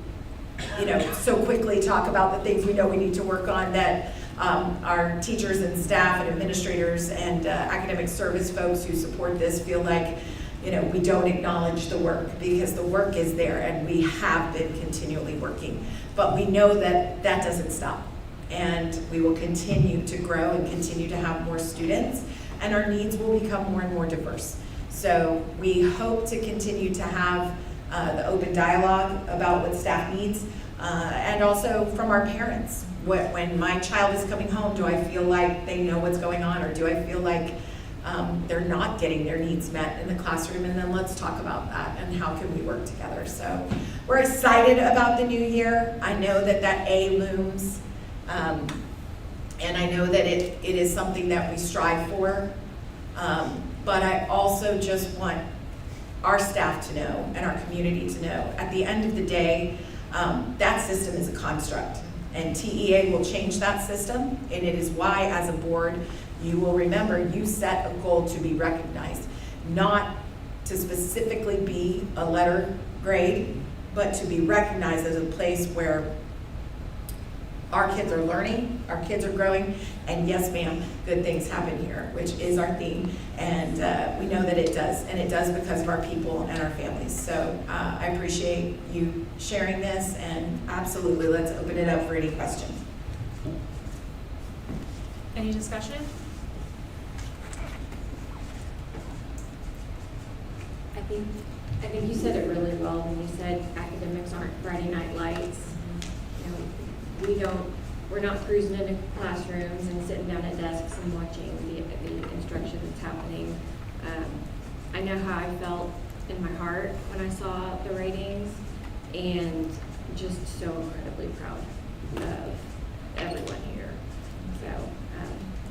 so quickly talk about the things we know we need to work on that our teachers and staff and administrators and academic service folks who support this feel like, we don't acknowledge the work, because the work is there and we have been continually working. But we know that that doesn't stop, and we will continue to grow and continue to have more students, and our needs will become more and more diverse. So we hope to continue to have the open dialogue about what staff needs, and also from our parents. When my child is coming home, do I feel like they know what's going on, or do I feel like they're not getting their needs met in the classroom? And then let's talk about that and how can we work together. So we're excited about the new year. I know that that A looms, and I know that it is something that we strive for, but I also just want our staff to know and our community to know, at the end of the day, that system is a construct, and TEA will change that system, and it is why, as a board, you will remember you set a goal to be recognized, not to specifically be a letter grade, but to be recognized as a place where our kids are learning, our kids are growing, and yes, ma'am, good things happen here, which is our theme. And we know that it does, and it does because of our people and our families. So I appreciate you sharing this, and absolutely, let's open it up for any questions. Any discussion? I think you said it really well when you said academics aren't Friday night lights. You know, we're not cruising into classrooms and sitting down at desks and watching the instruction that's happening. I know how I felt in my heart when I saw the ratings, and just so incredibly proud of everyone here. So,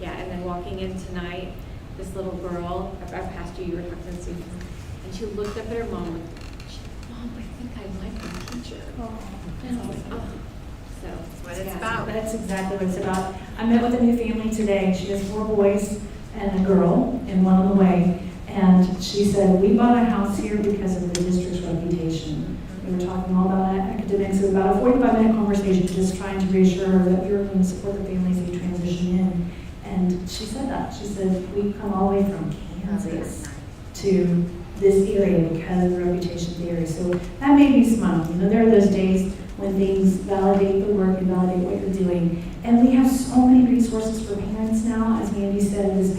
yeah, and then walking in tonight, this little girl, I passed you were talking to Susan, and she looked up at her mom and she said, "Mom, I think I like my teacher." And I was like, oh. So That's what it's yeah. about. That's exactly what it's about. I met with a new family today. She has 4 boys and a girl, and one on the way. And she said, we bought a house here because of the district's reputation. We were talking all about academics. It was about a 45-minute conversation, just trying to reassure her that we were going to support the families who transition in. And she said that. She said, we come all the way from Kansas to this area because of the reputation of the area. So that made me smile. You know, there are those days when things validate the work and validate what you're doing. And we have so many resources for parents now. As Mandy said, this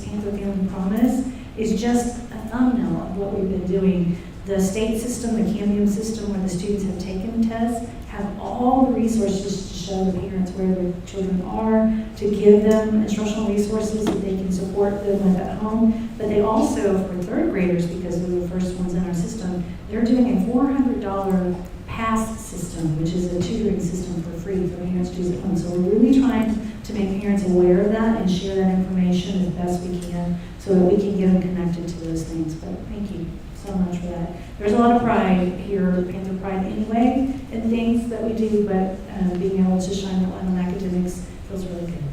Panther Family Promise is just a thumbnail of what we've been doing. The state system, the Cambium system, where the students have taken tests, have all the resources to show the parents where their children are, to give them instructional resources that they can support them with at home. But they also, for 3rd graders, because they're the first ones in our system, they're doing a $400 pass system, which is a tutoring system for free for parents to use at home. So we're really trying to make parents aware of that and share that information as best we can so that we can get them connected to those things. But thank you so much for that. There's a lot of pride here, Panther Pride anyway, in things that we do, but being able to shine that light on academics feels really good.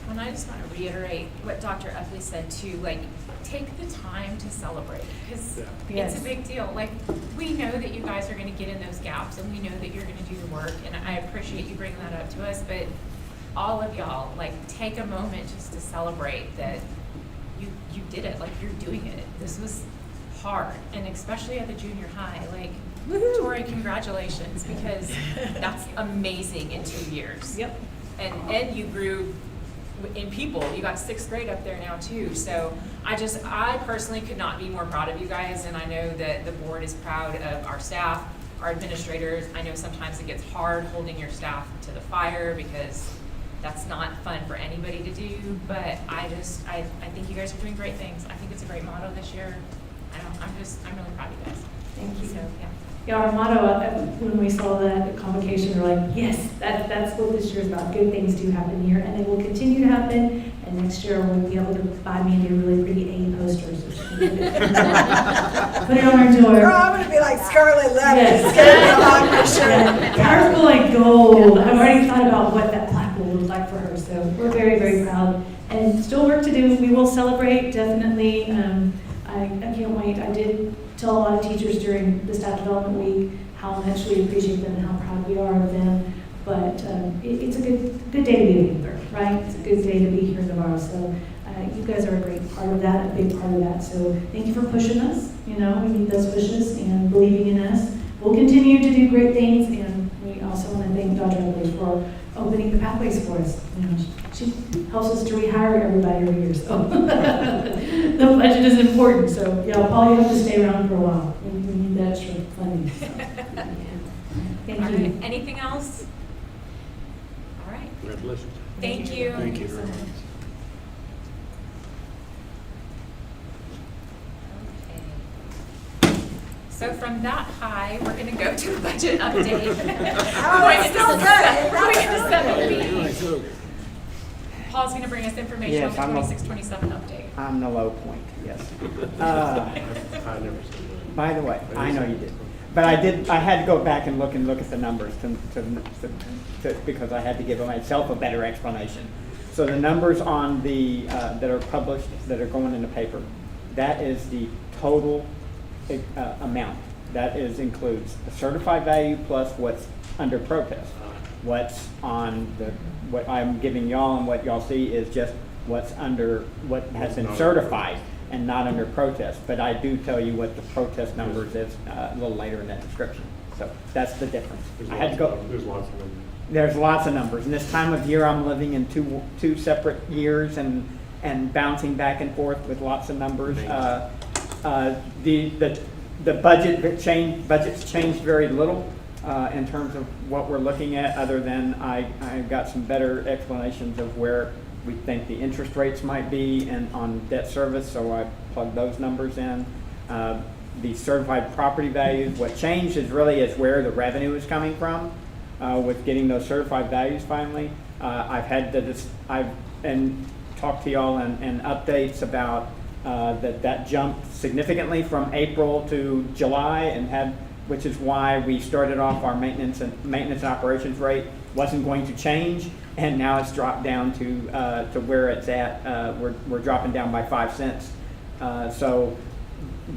And I just want to reiterate what Dr. Upley said too, like, take the time to celebrate, because Yes. it's a big deal. Like, we know that you guys are going to get in those gaps, and we know that you're going to do the work, and I appreciate you bringing that up to us, but all of y'all, like, take a moment just to celebrate that you did it, like, you're doing it. This was hard, and especially at the junior high, like, Tori, congratulations, because that's amazing in 2 years. Yep. And you grew in people. You got 6th grade up there now too. So I personally could not be more proud of you guys, and I know that the board is proud of our staff, our administrators. I know sometimes it gets hard holding your staff to the fire because that's not fun for anybody to do, but I think you guys are doing great things. I think it's a great motto this year. I'm really proud of you guys. Thank you. So, yeah. Yeah, our motto, when we saw that convocation, we're like, yes, that's what this year is about. Good things do happen here, and they will continue to happen. And next year, we'll be able to buy Mandy a really pretty A posters. Put it on our door. Girl, I'm gonna be like Scarlet Letter. Yes. It's gonna be on my shirt. Yeah. Ours will like gold. I've already thought about what that plaque will look like for her. So we're very, very proud. And still work to do. We will celebrate, definitely. I can't wait. I did tell a lot of teachers during the staff development week how much we appreciate them and how proud we are of them. But it's a good day to be a Panther, right? It's a good day to be here in Navarro. So you guys are a great part of that, a big part of that. So thank you for pushing us. You know, we need those pushes and believing in us. We'll continue to do great things, and we also want to thank Dr. Upley for opening the pathways for us. You know, she helps us to rehire everybody every year. So the budget is important. So yeah, Paul, you have to stay around for a while. We need that extra funding. So, yeah. Thank All you. right. Anything else? All right. Congratulations. Thank you. Thank you very much. Okay. So from that high, we're going to go to the budget update. Oh, it's still good. Paul's going to bring us information Yes, on the I'm 26-27 update. I'm the low point, yes. I never said that. By the way, I know you did. But I had to go back and look at the numbers because I had to give myself a better explanation. So the numbers on the, that are published, that are going in the paper, that is the total amount. That includes the certified value plus what's under protest. What's on what I'm giving y'all and what y'all see is just what's under, what has been certified and not under protest. But I do tell you what the protest numbers is a little later in that description. So that's the difference. I had to go. There's lots of numbers. There's Lots of numbers. And this time of year, I'm living in two separate years and bouncing back and forth with lots of numbers. The budget's changed very little in terms of what we're looking at, other than I got some better explanations of where we think the interest rates might be and on debt service, so I plugged those numbers in. The certified property values, what changed is where the revenue is coming from with getting those certified values finally. I've talked to y'all and updates about that jumped significantly from April to July which is why we started off our maintenance and operations rate wasn't going to change, and now it's dropped down to where it's at. We're dropping down by 5 cents. So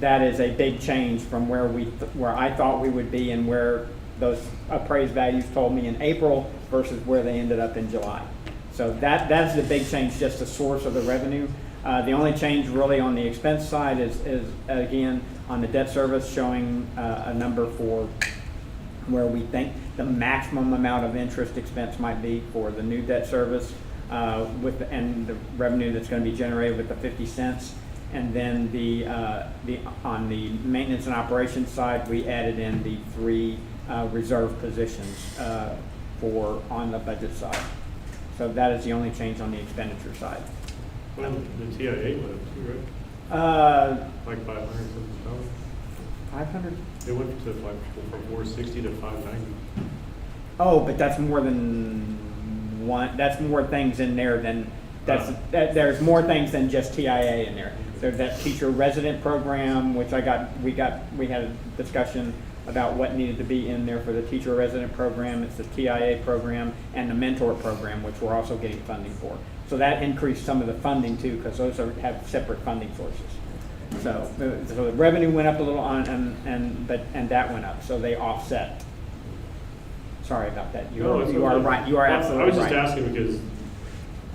that is a big change from where I thought we would be and where those appraised values told me in April versus where they ended up in July. So that's the big change, just the source of the revenue. The only change really on the expense side is again on the debt service, showing a number for where we think the maximum amount of interest expense might be for the new debt service and the revenue that's going to be generated with the 50 cents. And then on the maintenance and operations side, we added in the 3 reserve positions on the budget side. So that is the only change on the expenditure side. Well, the TIA went up too, right? Like 500 something dollars. 500? It went to from 460 to 590. Oh, but that's more than one. That's more things in there than there's more things than just TIA in there. There's that teacher resident program, which we had a discussion about what needed to be in there for the teacher resident program. It's the TIA program and the mentor program, which we're also getting funding for. So that increased some of the funding too, because those have separate funding sources. So the revenue went up a little and that went up, so they offset. Sorry about that. You are right. You are absolutely right. I was just asking because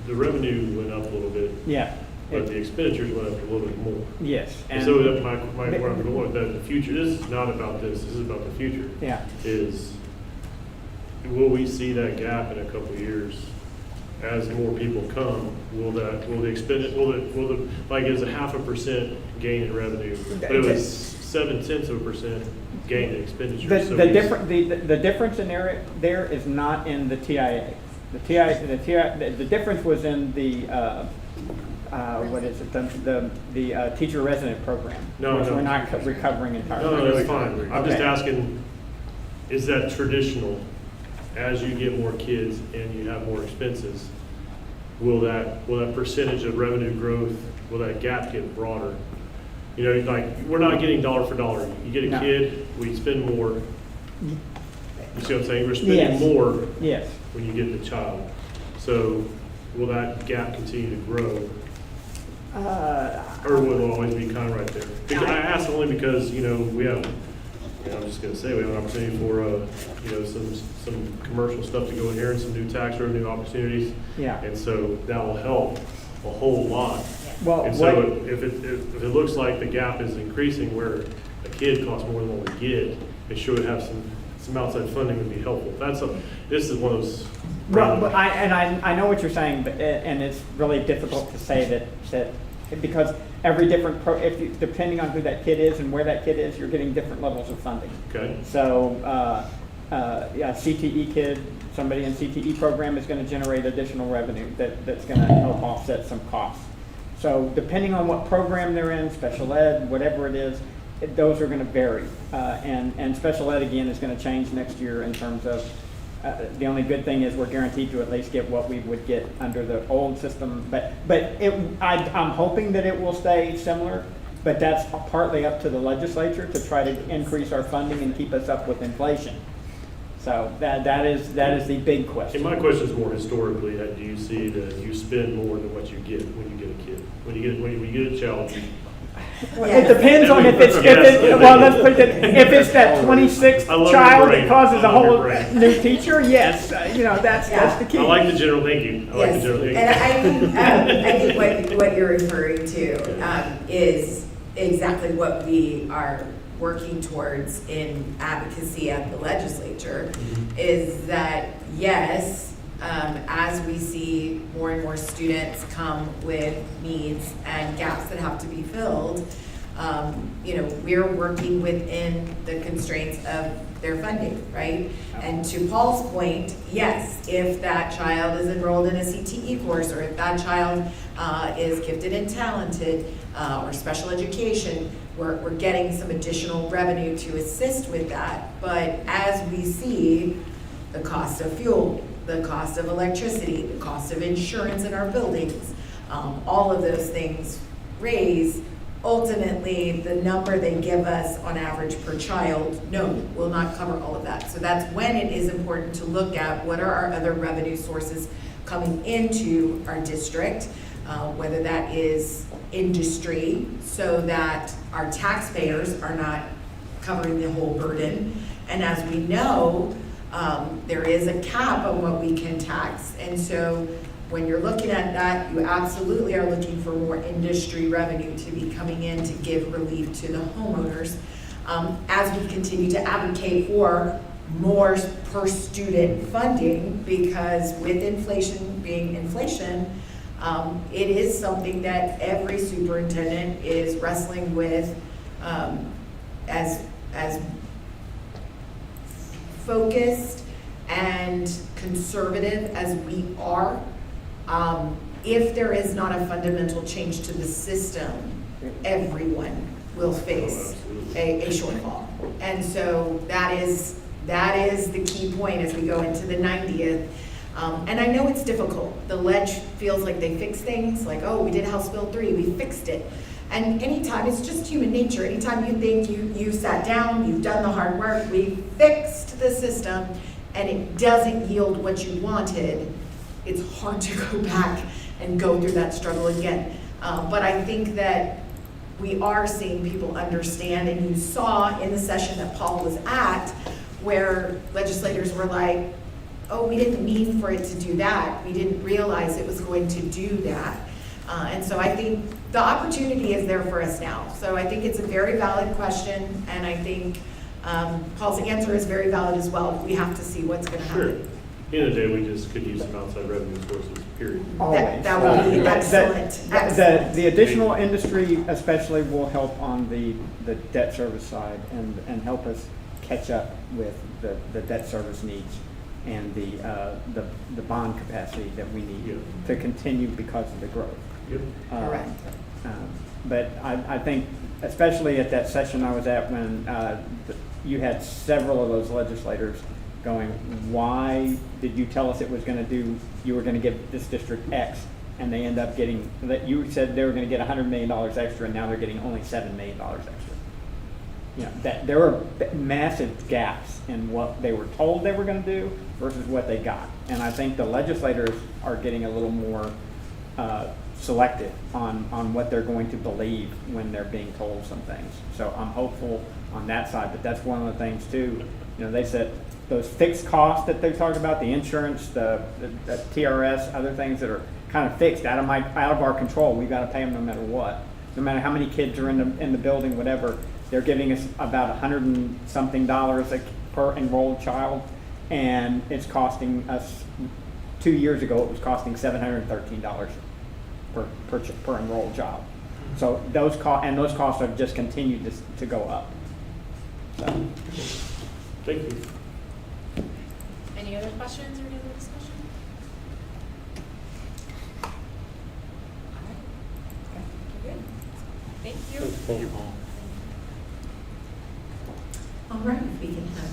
the revenue went up a little bit. Yeah. But the expenditures went up a little bit more. Yes. And so that's where I'm going with that. The future, this is not about this is about the future. Yeah. Will we see that gap in a couple of years? As more people come, will the like is a 0.5% gain in revenue, but it was 0.7% gain in expenditures. The difference in there is not in the TIA. The difference was in the what is it? The teacher resident program, which we're not recovering entirely. No, that's fine. I'm just asking, is that traditional? As you get more kids and you have more expenses, will that percentage of revenue growth, will that gap get broader? You know, like we're not getting dollar for dollar. You get a kid, we spend more. You see what I'm saying? We're spending more when you get the child. So will that gap continue to grow? Or will it always be kind of right there? Because I ask only because, we have, I'm just going to say we have an opportunity for, some commercial stuff to go in here and some new tax revenue opportunities. Yeah. And so that will help a whole lot. Well, and so if it looks like the gap is increasing where a kid costs more than what we get, it should have some outside funding would be helpful. This is one of those. But I know what you're saying, and it's really difficult to say that because every different depending on who that kid is and where that kid is, you're getting different levels of funding. Okay. So CTE kid, somebody in CTE program is going to generate additional revenue that's going to help offset some costs. So depending on what program they're in, special ed, whatever it is, those are going to vary. And special ed again is going to change next year in terms of. The only good thing is we're guaranteed to at least get what we would get under the old system, but I'm hoping that it will stay similar, but that's partly up to the legislature to try to increase our funding and keep us up with inflation. So that is the big question. And my question is more historically, do you see that you spend more than what you get when you get a kid? When you get a child, It depends on if it's, well, let's put it, if it's that 26th I love your child brain. that causes I a love your whole brain. new teacher, yes, that's the key. I like the general, thank you. I like the Yes, general, thank you. and I think what you're referring to is exactly what we are working towards in advocacy at the legislature, is that, yes, as we see more and more students come with needs and gaps that have to be filled, we're working within the constraints of their funding, right? And to Paul's point, yes, if that child is enrolled in a CTE course, or if that child is gifted and talented, or special education, we're getting some additional revenue to assist with that. But as we see the cost of fuel, the cost of electricity, the cost of insurance in our buildings, all of those things raise, ultimately, the number they give us on average per child, will not cover all of that. So that's when it is important to look at what are our other revenue sources coming into our district, whether that is industry, so that our taxpayers are not covering the whole burden. And as we know, there is a cap on what we can tax. And so when you're looking at that, you absolutely are looking for more industry revenue to be coming in to give relief to the homeowners. As we continue to advocate for more per student funding, because with inflation being inflation, it is something that every superintendent is wrestling with, as focused and conservative as we are. If there is not a fundamental change to the system, everyone will face a shortfall. And so that is the key point as we go into the 90th. And I know it's difficult. The ledge feels like they fix things, like, oh, we did House Bill 3, we fixed it. And anytime, it's just human nature, anytime you think you sat down, you've done the hard work, we fixed the system, and it doesn't yield what you wanted, it's hard to go back and go through that struggle again. But I think that we are seeing people understand, and you saw in the session that Paul was at, where legislators were like, oh, we didn't mean for it to do that. We didn't realize it was going to do that. And so I think the opportunity is there for us now. So I think it's a very valid question, and I think Paul's answer is very valid as well. We have to see what's going to happen. Sure. At the end of the day, we just could use some outside revenue sources, period. Always. That would be excellent. Excellent. The additional industry especially will help on the debt service side and help us catch up with the debt service needs and the bond capacity that we need to continue because of the growth. Yep. Correct. But I think, especially at that session I was at when you had several of those legislators going, why did you tell us it was going to do, you were going to give this district X, and they end up getting, that you said they were going to get $100 million extra, and now they're getting only $7 million extra. You know, that there were massive gaps in what they were told they were going to do versus what they got. And I think the legislators are getting a little more selective on what they're going to believe when they're being told some things. So I'm hopeful on that side, but that's one of the things too. You know, they said those fixed costs that they talked about, the insurance, the TRS, other things that are kind of fixed out of our control. We've got to pay them no matter what, no matter how many kids are in the building, whatever. They're giving us about $100 and something per enrolled child, and it's costing us. 2 years ago, it was costing $713 per enrolled child. So those costs have just continued to go up. So. Thank you. Any other questions or any other discussion? Good. Thank you. Thank you, Paul. All right, if we can have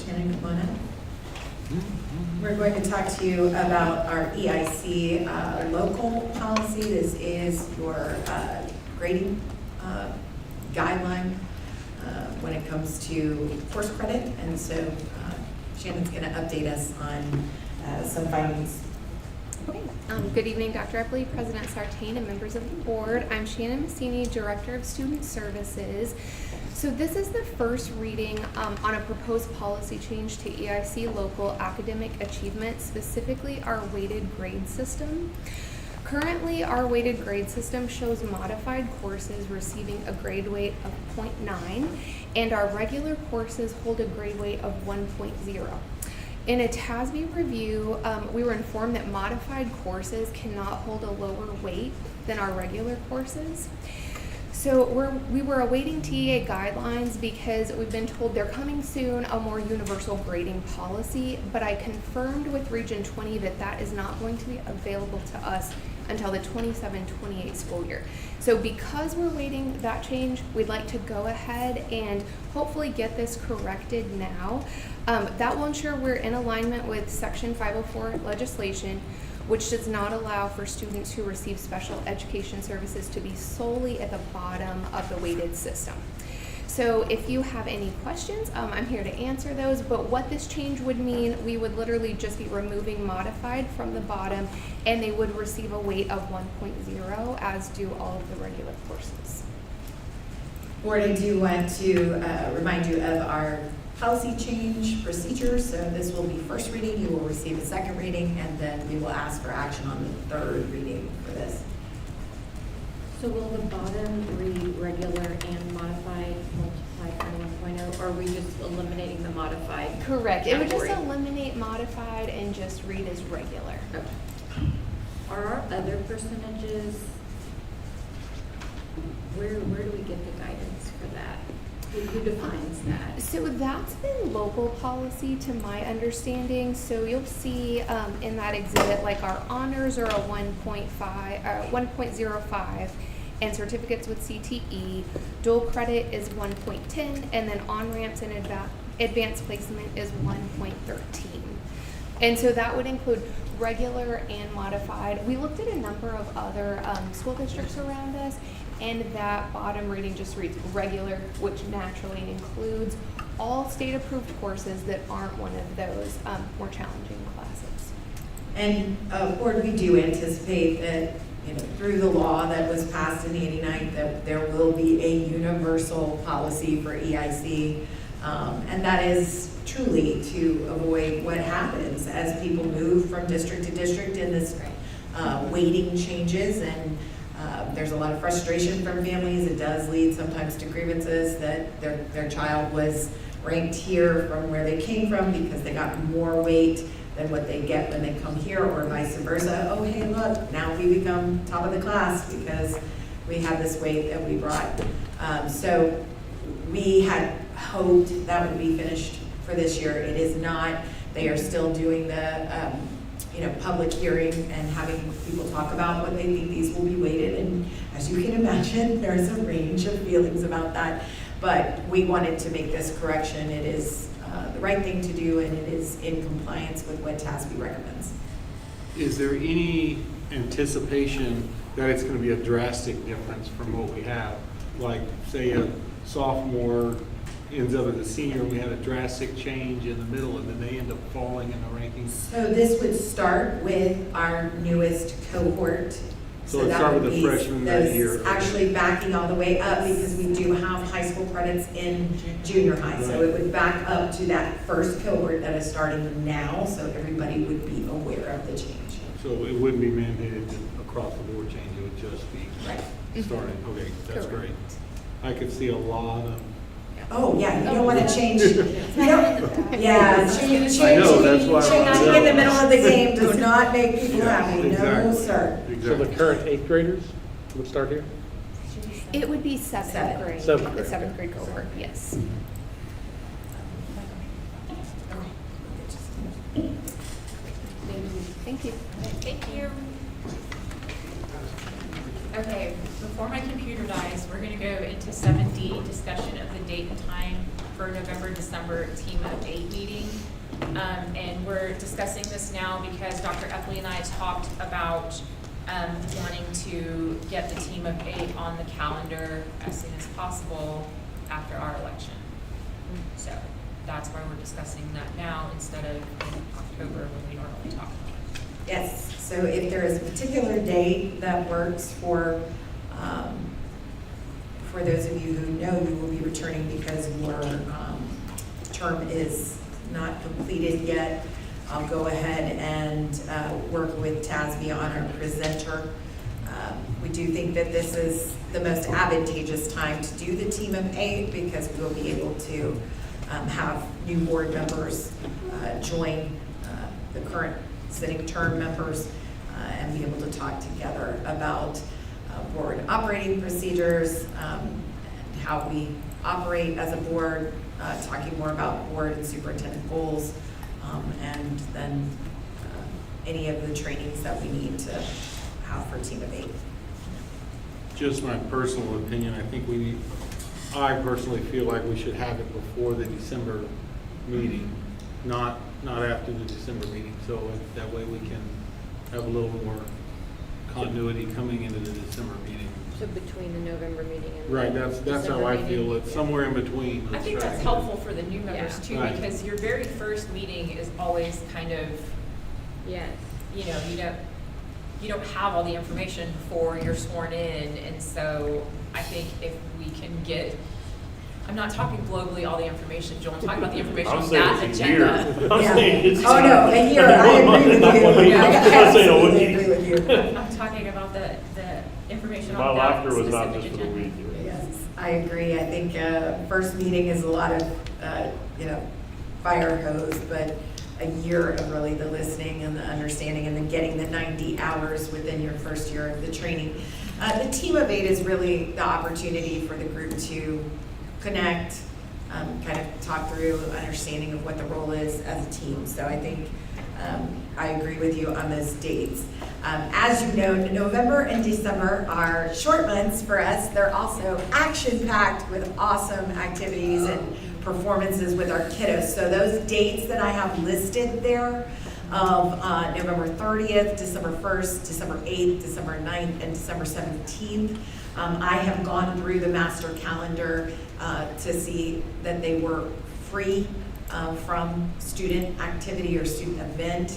Shannon come on up. We're going to talk to you about our EIC local policy. This is your grading guideline when it comes to course credit. And so Shannon's going to update us on some findings Good evening, Dr. Epley, President Sartain, and members of the board. I'm Shannon Messini, Director of Student Services. So this is the first reading on a proposed policy change to EIC local academic achievement, specifically our weighted grade system. Currently, our weighted grade system shows modified courses receiving a grade weight of 0.9, and our regular courses hold a grade weight of 1.0. In a TASB review, we were informed that modified courses cannot hold a lower weight than our regular courses. So we were awaiting TEA guidelines because we've been told they're coming soon, a more universal grading policy, but I confirmed with Region 20 that that is not going to be available to us until the 27-28 school year. So because we're waiting that change, we'd like to go ahead and hopefully get this corrected now. That will ensure we're in alignment with Section 504 legislation, which does not allow for students who receive special education services to be solely at the bottom of the weighted system. So if you have any questions, I'm here to answer those, but what this change would mean, we would literally just be removing modified from the bottom, and they would receive a weight of 1.0, as do all of the regular courses. Board, I do want to remind you of our policy change procedures. So this will be first reading, you will receive a second reading, and then we will ask for action on the third reading for this. So will the bottom read regular and modified multiplied by 1.0, or are we just eliminating the modified? Correct. It would just category? eliminate modified and just read as regular. Okay. Are our other percentages, where do we get the guidance for that? Who defines that? So that's been local policy to my understanding. So you'll see in that exhibit, like our honors are a 1.05, and certificates with CTE. Dual credit is 1.10, and then on-ramps and advanced placement is 1.13. And so that would include regular and modified. We looked at a number of other school districts around us, and that bottom reading just reads regular, which naturally includes all state-approved courses that aren't one of those more challenging classes. And board, we do anticipate that, through the law that was passed in the 89th, that there will be a universal policy for EIC, and that is truly to avoid what happens as people move from district to district in this weighting changes, and there's a lot of frustration from families. It does lead sometimes to grievances that their child was ranked here from where they came from because they got more weight than what they get when they come here, or vice versa. Oh, hey, look, now we become top of the class because we have this weight that we brought. So we had hoped that would be finished for this year. It is not. They are still doing the public hearing and having people talk about what they think these will be weighted. And as you can imagine, there's a range of feelings about that. But we wanted to make this correction. It is the right thing to do, and it is in compliance with what TASB recommends. Is there any anticipation that it's going to be a drastic difference from what we have? Like, say a sophomore ends up as a senior, and we had a drastic change in the middle, and then they end up falling in the rankings. So this would start with our newest cohort. So let's start with the freshmen that year. Actually backing all the way up, because we do have high school credits in junior high. So it would back up to that first cohort that is starting now, so everybody would be aware of the change. So it wouldn't be mandated across the board change, it would just be starting. Okay, that's great. I could see a lot of. Oh, yeah, you don't want to change. Changing in the middle of the game does not make people happy. Exactly. No, sir. Exactly. So the current 8th graders would start here? It would be seventh grade. Seventh grade, The seventh grade cohort, yes. Thank you. Thank you. Okay, before my computer dies, we're gonna go into 7D, discussion of the date and time for November-December Team of 8 meeting. And we're discussing this now because Dr. Epley and I talked about wanting to get the Team of 8 on the calendar as soon as possible after our election. So that's why we're discussing that now instead of in October when we normally talk about it. Yes, so if there is a particular date that works for those of you who know you will be returning because your term is not completed yet, I'll go ahead and work with TASB on our presenter. We do think that this is the most advantageous time to do the team of 8 because we will be able to have new board members join the current sitting term members and be able to talk together about board operating procedures, and how we operate as a board, talking more about board and superintendent goals, and then any of the trainings that we need to have for Team of 8. Just my personal opinion, I personally feel like we should have it before the December meeting, not after the December meeting, so that way we can have a little more continuity coming into the December meeting. So between the November meeting and Right, that's how I feel, it's somewhere in between. I think that's helpful for the new members too, Right. because your very first meeting is always kind of, yes. you know, you don't have all the information before you're sworn in, and so I think if we can get, I'm not talking globally all the information, Joel, I'm talking about the information on that agenda. I'm saying it's. Oh, no, a year, I agree with you. I absolutely agree with you. I'm talking about the information My on that laughter was not specific just for the agenda. week. Yes, I agree. I think first meeting is a lot of, fire hose, but a year of really the listening and the understanding and then getting the 90 hours within your first year of the training. The Team of 8 is really the opportunity for the group to connect, kind of talk through understanding of what the role is as a team. So I think I agree with you on those dates. As you know, November and December are short months for us. They're also action-packed with awesome activities and performances with our kiddos. So those dates that I have listed there of November 30th, December 1st, December 8th, December 9th, and December 17th, I have gone through the master calendar to see that they were free from student activity or student event,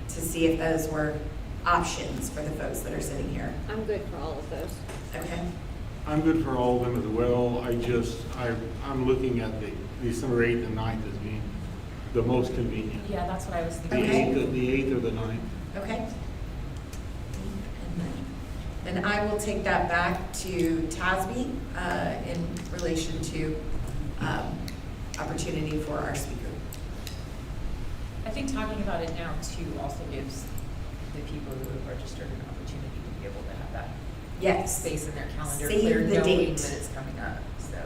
to see if those were options for the folks that are sitting here. I'm good for all of those. Okay. I'm good for all of them as well. I'm looking at the December 8th and 9th as being the most convenient. Yeah, that's what I was The thinking. Okay. 8th or the 9th. Okay. And I will take that back to TASB in relation to opportunity for our speaker. I think talking about it now too also gives the people who have registered an opportunity to be able to have that Yes. space in their calendar Save clear, the knowing date. that it's coming up, so.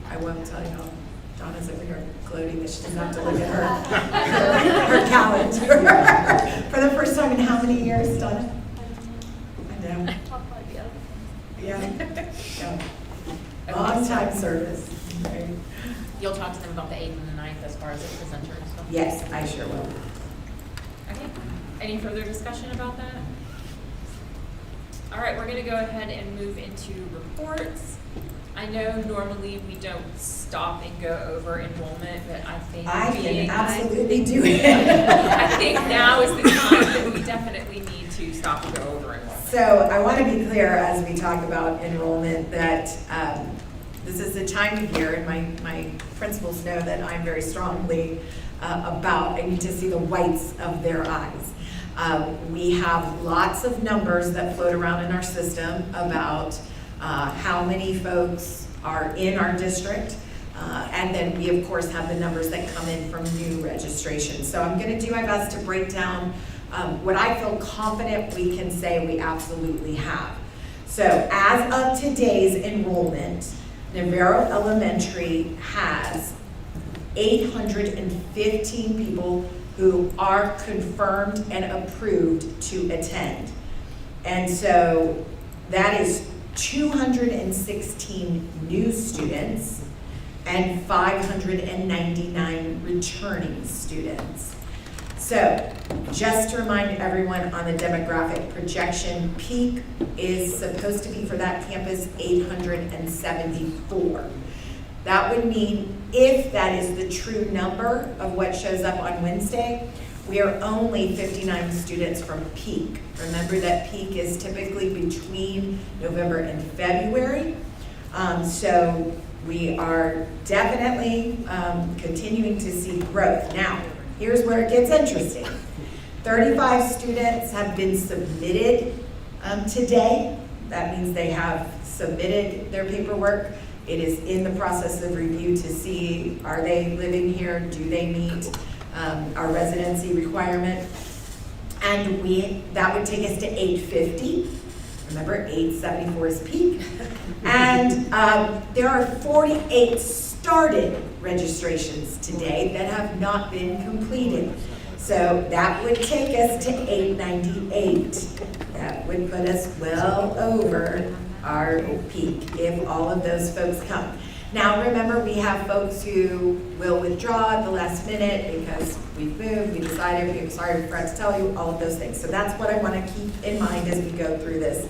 I won't tell you, Donna's over here gloating that she doesn't have to look at her calendar for the first time in how many years, Donna? I know. I'll probably be able to. Yeah. Long time service. Right. You'll talk to them about the 8th and the 9th as far as the presenter and stuff? Yes, I sure will. Okay, any further discussion about that? All right, we're gonna go ahead and move into reports. I know normally we don't stop and go over enrollment, but I think I can being- absolutely do it. I think now is the time that we definitely need to stop and go over enrollment. So I want to be clear as we talk about enrollment that this is the time of year, and my principals know that I'm very strongly about, I need to see the whites of their eyes. We have lots of numbers that float around in our system about how many folks are in our district. And then we, of course, have the numbers that come in from new registrations. So I'm going to do my best to break down what I feel confident we can say we absolutely have. So as of today's enrollment, Navarro Elementary has 815 people who are confirmed and approved to attend. And so that is 216 new students and 599 returning students. So just to remind everyone on the demographic projection, peak is supposed to be for that campus 874. That would mean if that is the true number of what shows up on Wednesday, We are only 59 students from peak. Remember that peak is typically between November and February. So we are definitely continuing to see growth. Now, here's where it gets interesting. 35 students have been submitted today. That means they have submitted their paperwork. It is in the process of review to see, are they living here? Do they meet our residency requirement? And that would take us to 850. Remember, 874 is peak. And there are 48 started registrations today that have not been completed. So that would take us to 898. That would put us well over our peak if all of those folks come. Now remember, we have folks who will withdraw at the last minute because we've moved, we decided, we're sorry we forgot to tell you, all of those things. So that's what I want to keep in mind as we go through this.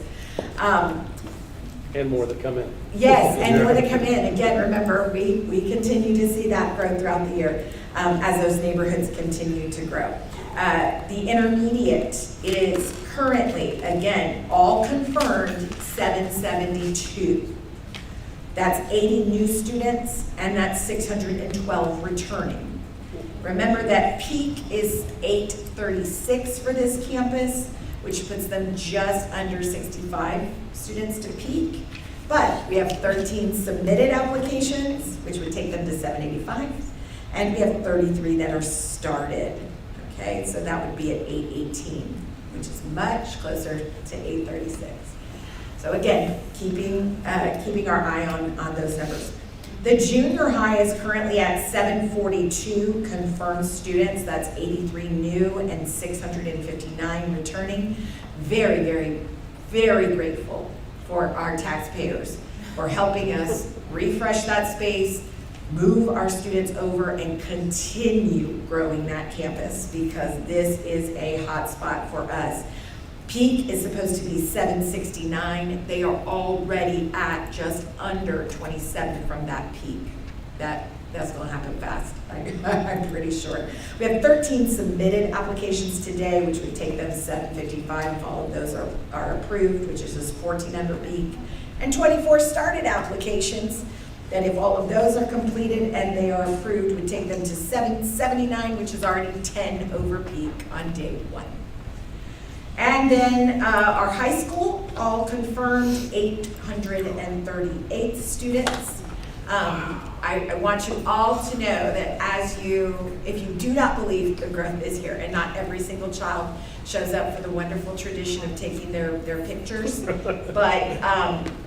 And more that come in. Yes, and more that come in. Again, remember, we continue to see that grow throughout the year as those neighborhoods continue to grow. The intermediate is currently, again, all confirmed 772. That's 80 new students, and that's 612 returning. Remember that peak is 836 for this campus, which puts them just under 65 students to peak. But we have 13 submitted applications, which would take them to 785, and we have 33 that are started. Okay, so that would be at 818, which is much closer to 836. So again, keeping our eye on those numbers. The junior high is currently at 742 confirmed students. That's 83 new and 659 returning. Very, very, very grateful for our taxpayers for helping us refresh that space, move our students over, and continue growing that campus, because this is a hot spot for us. Peak is supposed to be 769. They are already at just under 27 from that peak. That's going to happen fast, I'm pretty sure. We have 13 submitted applications today, which would take them to 755 if all of those are approved, which is just 14 under peak. And 24 started applications that, if all of those are completed and they are approved, would take them to 779, which is already 10 over peak on day one. And then our high school, all confirmed 838 students. I want you all to know that if you do not believe the growth is here, and not every single child shows up for the wonderful tradition of taking their pictures, but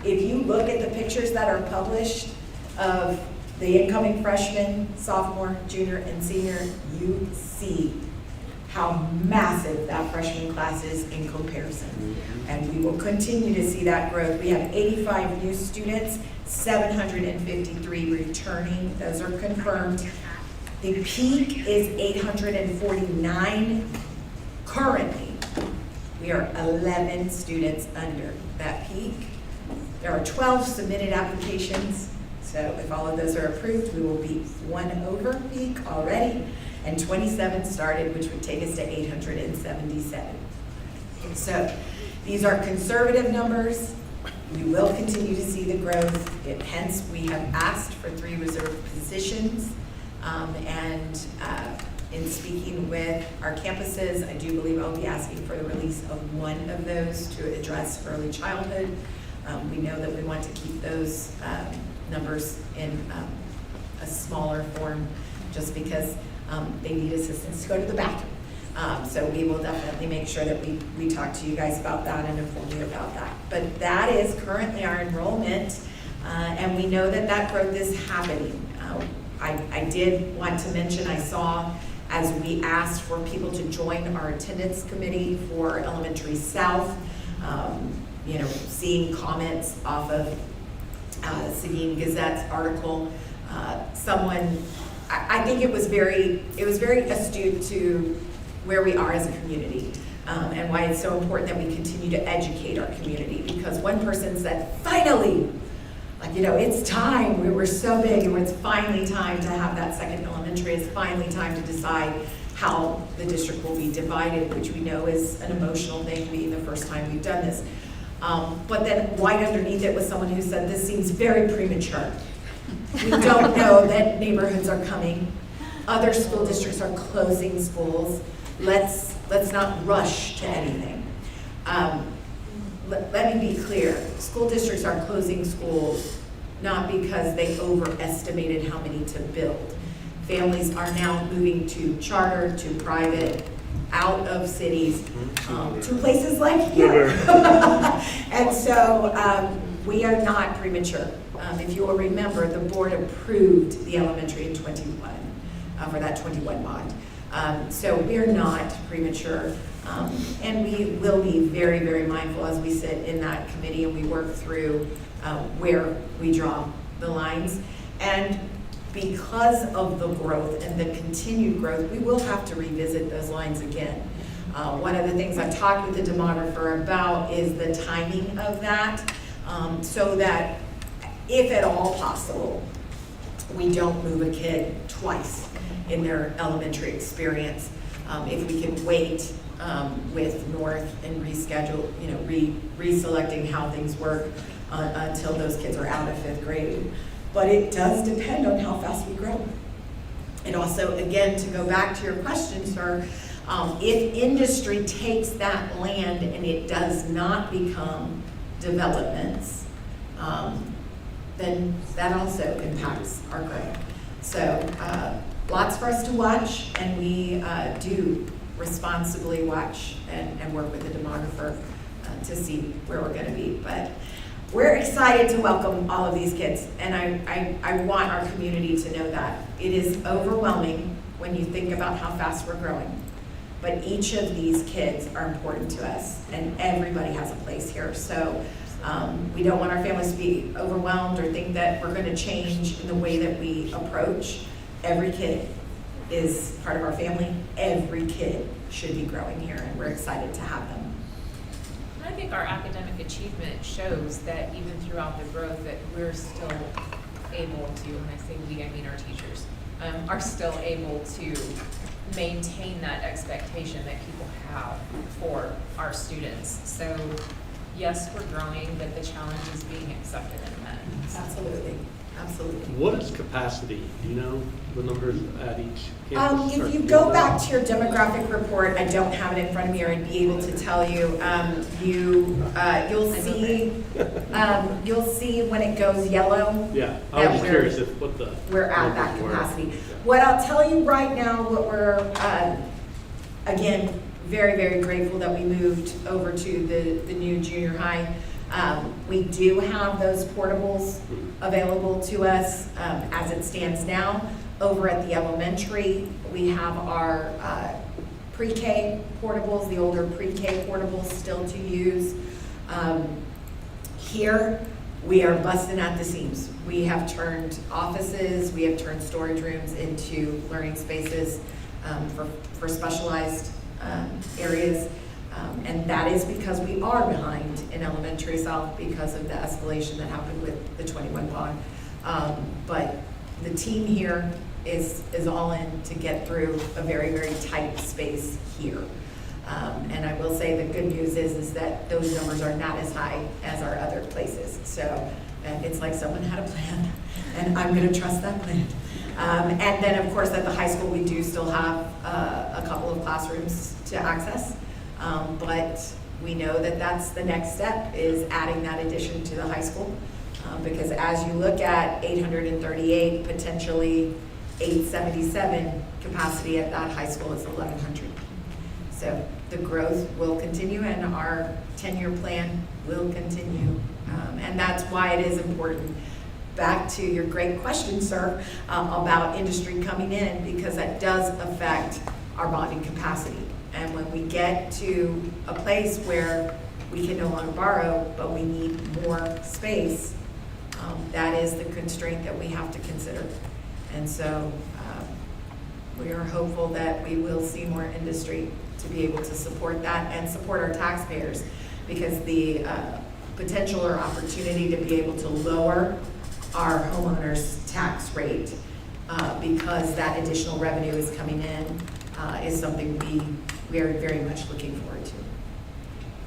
if you look at the pictures that are published of the incoming freshman, sophomore, junior, and senior, you see how massive that freshman class is in comparison. And we will continue to see that growth. We have 85 new students, 753 returning. Those are confirmed. The peak is 849. Currently, we are 11 students under that peak. There are 12 submitted applications. So if all of those are approved, we will be 1 over peak already, and 27 started, which would take us to 877. So these are conservative numbers. We will continue to see the growth. Hence, we have asked for 3 reserved positions. In speaking with our campuses, I do believe I'll be asking for the release of 1 of those to address early childhood. We know that we want to keep those numbers in a smaller form, just because they need assistance to go to the bathroom. So we will definitely make sure that we talk to you guys about that and inform you about that. But that is currently our enrollment, and we know that that growth is happening. I did want to mention, I saw as we asked for people to join our attendance committee for Elementary South, seeing comments off of Seguin Gazette's article, I think it was very astute to where we are as a community, and why it's so important that we continue to educate our community. Because one person said, finally, it's time. We were so big, and it's finally time to have that second elementary. It's finally time to decide how the district will be divided, which we know is an emotional thing, being the first time we've done this. But then right underneath it was someone who said, this seems very premature. We don't know that neighborhoods are coming. Other school districts are closing schools. Let's not rush to anything. Let me be clear. School districts are closing schools not because they overestimated how many to build. Families are now moving to charter, to private, out of cities, to places like here. And so we are not premature. If you will remember, the board approved the elementary in 21 for that 21 bond. So we're not premature. And we will be very, very mindful as we sit in that committee and we work through where we draw the lines. And because of the growth and the continued growth, we will have to revisit those lines again. One of the things I've talked with the demographer about is the timing of that, so that if at all possible, we don't move a kid twice in their elementary experience. If we can wait with North and reschedule, reselecting how things work until those kids are out of 5th grade. But it does depend on how fast we grow. And also, again, to go back to your question, sir, if industry takes that land and it does not become developments, then that also impacts our growth. So lots for us to watch, and we do responsibly watch and work with the demographer to see where we're going to be. But we're excited to welcome all of these kids, and I want our community to know that. It is overwhelming when you think about how fast we're growing, but each of these kids are important to us, and everybody has a place here. So we don't want our families to be overwhelmed or think that we're going to change in the way that we approach. Every kid is part of our family. Every kid should be growing here, and we're excited to have them. I think our academic achievement shows that even throughout the growth that we're still able to, when I say we, I mean our teachers, are still able to maintain that expectation that people have for our students. So yes, we're growing, but the challenge is being accepted and met. Absolutely, absolutely. What is capacity? Do you know the numbers at each campus? If you go back to your demographic report, I don't have it in front of me, or I'd be able to tell you. You'll see when it goes yellow. Yeah, I was just curious if what the we're at that capacity. Yeah. What I'll tell you right now, what we're again very, very grateful that we moved over to the new junior high. We do have those portables available to us as it stands now. Over at the elementary, we have our pre-K portables, the older pre-K portables still to use. Here, we are busting at the seams. We have turned offices, we have turned storage rooms into learning spaces for specialized areas. And that is because we are behind in elementary South because of the escalation that happened with the 21 bond. But the team here is all in to get through a very, very tight space here. And I will say the good news is that those numbers are not as high as our other places. So it's like someone had a plan, and I'm going to trust that plan. And then, of course, at the high school, we do still have a couple of classrooms to access. But we know that that's the next step, is adding that addition to the high school. Because as you look at 838, potentially 877 capacity at that high school is 1,100. So the growth will continue, and our 10-year plan will continue. And that's why it is important. Back to your great question, sir, about industry coming in, because that does affect our bonding capacity. And when we get to a place where we can no longer borrow, but we need more space, that is the constraint that we have to consider. And so we are hopeful that we will see more industry to be able to support that and support our taxpayers, because the potential or opportunity to be able to lower our homeowners' tax rate because that additional revenue is coming in is something we are very much looking forward to.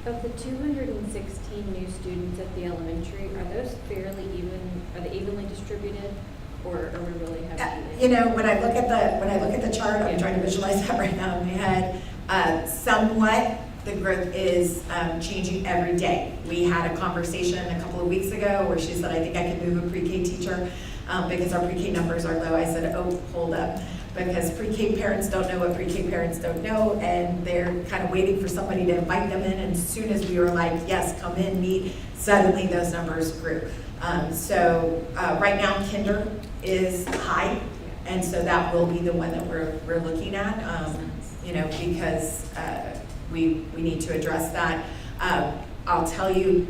Of the 216 new students at the elementary, are those fairly even, are they evenly distributed, or are we really heavy? You know, when I look at the chart, I'm trying to visualize that right now in my head. Somewhat, the growth is changing every day. We had a conversation a couple of weeks ago where she said, I think I can move a pre-K teacher because our pre-K numbers are low. I said, oh, hold up. Because pre-K parents don't know what pre-K parents don't know, and they're kind of waiting for somebody to invite them in, and as soon as we were like, yes, come in, meet, suddenly those numbers grew. So right now, kinder is high, and so that will be the one that we're looking at, you know, because we need to address that. I'll tell you,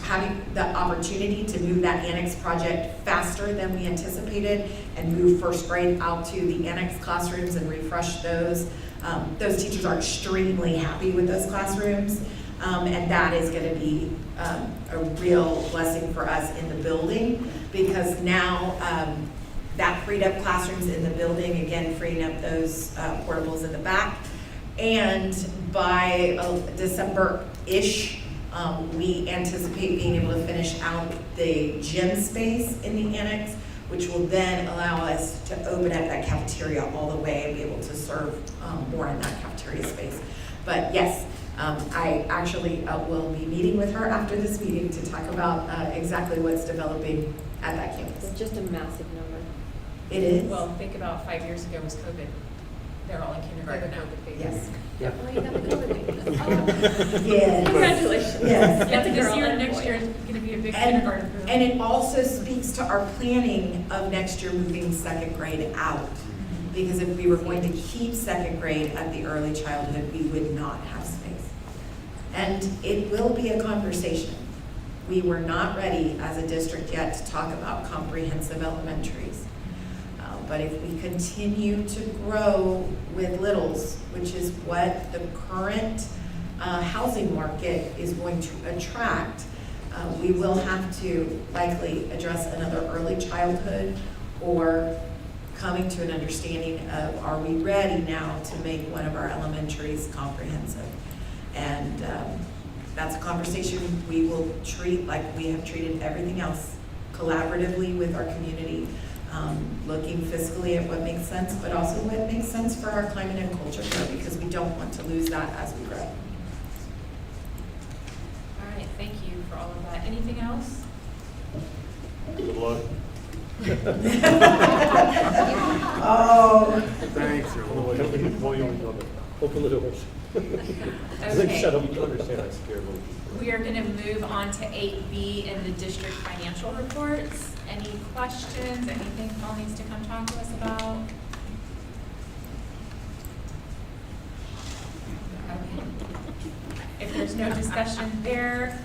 having the opportunity to move that annex project faster than we anticipated and move first grade out to the annex classrooms and refresh those. Those teachers are extremely happy with those classrooms, and that is going to be a real blessing for us in the building, because now that freed up classrooms in the building, again, freeing up those portables in the back. And by December-ish, we anticipate being able to finish out the gym space in the annex, which will then allow us to open up that cafeteria all the way and be able to serve more in that cafeteria space. But yes, I actually will be meeting with her after this meeting to talk about exactly what's developing at that campus. It's just a massive number. It is? Well, think about 5 years ago was COVID. They're all in kindergarten now. Yes. Oh, you got the COVID baby. Yes. Congratulations. Yes. Yeah, That's a this girl year and and a next boy. year is going to be a big And kindergarten group. it also speaks to our planning of next year moving second grade out. Because if we were going to keep second grade at the early childhood, we would not have space. And it will be a conversation. We were not ready as a district yet to talk about comprehensive elementaries. But if we continue to grow with littles, which is what the current housing market is going to attract, we will have to likely address another early childhood, or coming to an understanding of, are we ready now to make one of our elementaries comprehensive? And that's a conversation we will treat like we have treated everything else, collaboratively with our community. Looking fiscally at what makes sense, but also what makes sense for our climate and culture here, because we don't want to lose that as we grow. All right, thank you for all of that. Anything else? Good luck. Oh. Thanks. Open the doors. Okay. Shut up, you don't understand, I scared little people. We are going to move on to 8B in the district financial reports. Any questions? Anything Paul needs to come talk to us about? Okay. If there's no discussion there,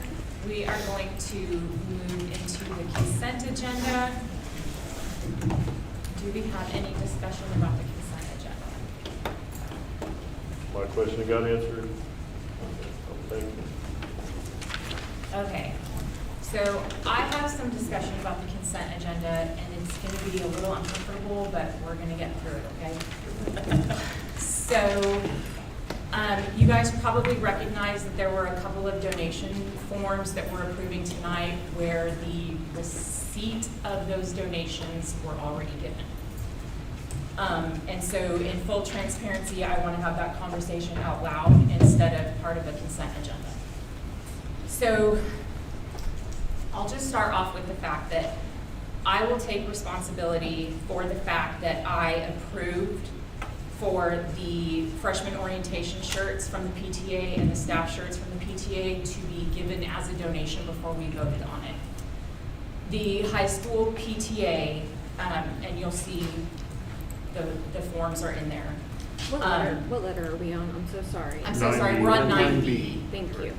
we are going to move into the consent agenda. Do we have any discussion about the consent agenda? My question got answered. Thank you. Okay, so I have some discussion about the consent agenda, and it's going to be a little uncomfortable, but we're going to get through it, okay? So, you guys probably recognize that there were a couple of donation forms that we're approving tonight where the receipt of those donations were already given. And so in full transparency, I want to have that conversation out loud instead of part of a consent agenda. So I'll just start off with the fact that I will take responsibility for the fact that I approved for the freshman orientation shirts from the PTA and the staff shirts from the PTA to be given as a donation before we voted on it. The high school PTA, and you'll see the forms are in there. What letter are we on? I'm so sorry. I'm so sorry, we're on 9B. 9B. Thank you.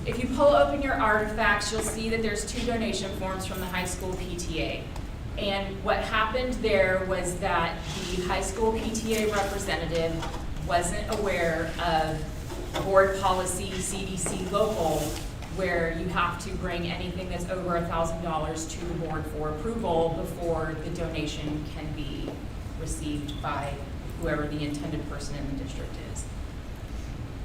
If you pull open your artifacts, you'll see that there's 2 donation forms from the high school PTA. And what happened there was that the high school PTA representative wasn't aware of board policy CDC local, where you have to bring anything that's over $1,000 to the board for approval before the donation can be received by whoever the intended person in the district is.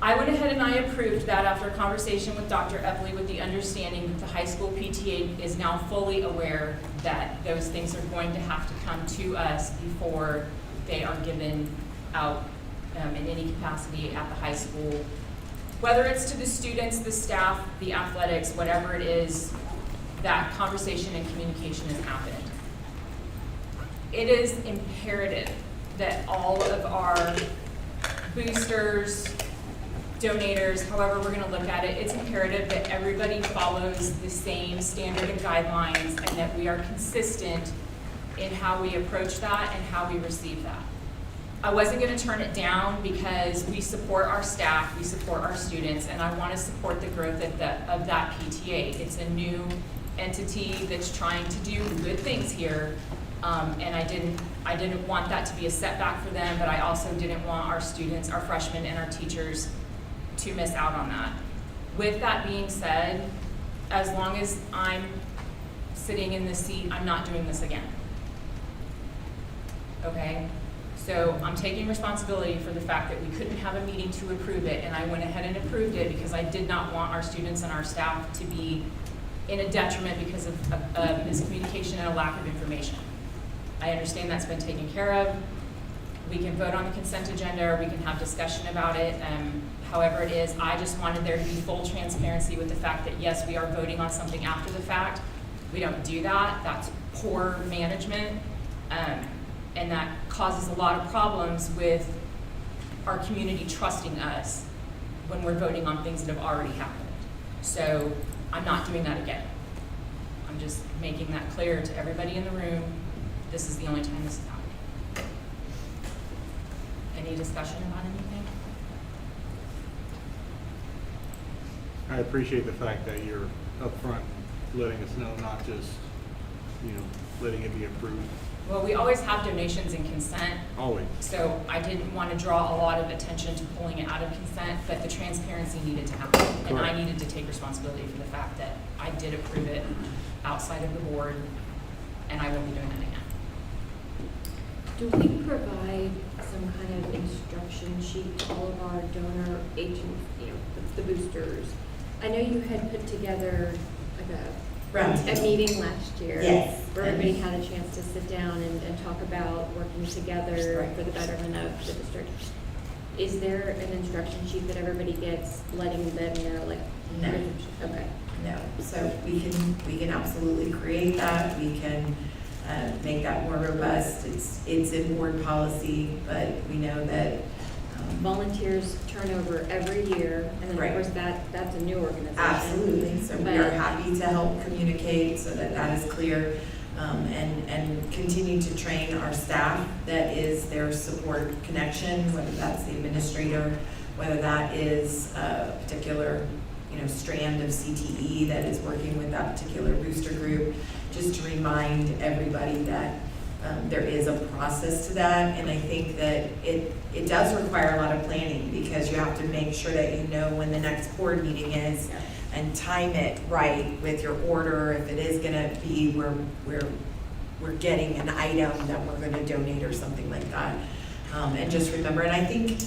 I went ahead and I approved that after a conversation with Dr. Epley with the understanding that the high school PTA is now fully aware that those things are going to have to come to us before they are given out in any capacity at the high school. Whether it's to the students, the staff, the athletics, whatever it is, that conversation and communication has happened. It is imperative that all of our boosters, donators, however we're going to look at it, it's imperative that everybody follows the same standard and guidelines and that we are consistent in how we approach that and how we receive that. I wasn't going to turn it down because we support our staff, we support our students, and I want to support the growth of that PTA. It's a new entity that's trying to do good things here, and I didn't want that to be a setback for them, but I also didn't want our students, our freshmen, and our teachers to miss out on that. With that being said, as long as I'm sitting in this seat, I'm not doing this again. Okay? So I'm taking responsibility for the fact that we couldn't have a meeting to approve it, and I went ahead and approved it because I did not want our students and our staff to be in a detriment because of miscommunication and a lack of information. I understand that's been taken care of. We can vote on the consent agenda, or we can have discussion about it. However it is, I just wanted there to be full transparency with the fact that yes, we are voting on something after the fact. We don't do that. That's poor management. And that causes a lot of problems with our community trusting us when we're voting on things that have already happened. So I'm not doing that again. I'm just making that clear to everybody in the room. This is the only time this is happening. Any discussion about anything? I appreciate the fact that you're upfront letting us know, not just, letting it be approved. Well, we always have donations and consent. Always. So I didn't want to draw a lot of attention to pulling it out of consent, but the transparency needed to happen. And I needed to take responsibility for the fact that I did approve it outside of the board, and I won't be doing that again. Do we provide some kind of instruction sheet to all of our donor agents, the boosters? I know you had put together like a meeting last year. Yes. Where everybody had a chance to sit down and talk about working together for the betterment of the district. Is there an instruction sheet that everybody gets, letting them know, like? No. Okay. No, so we can absolutely create that. We can make that more robust. It's in board policy, but we know that volunteers turn over every year, and then Right. of course that's a new organization. Absolutely. So we are happy to help communicate so that is clear, and continue to train our staff. That is their support connection, whether that's the administrator, whether that is a particular strand of CTE that is working with that particular booster group, just to remind everybody that there is a process to that. And I think that it does require a lot of planning, because you have to make sure that you know when the next board meeting is and time it right with your order. If it is going to be where we're getting an item that we're going to donate or something like that. And just remember, and I think,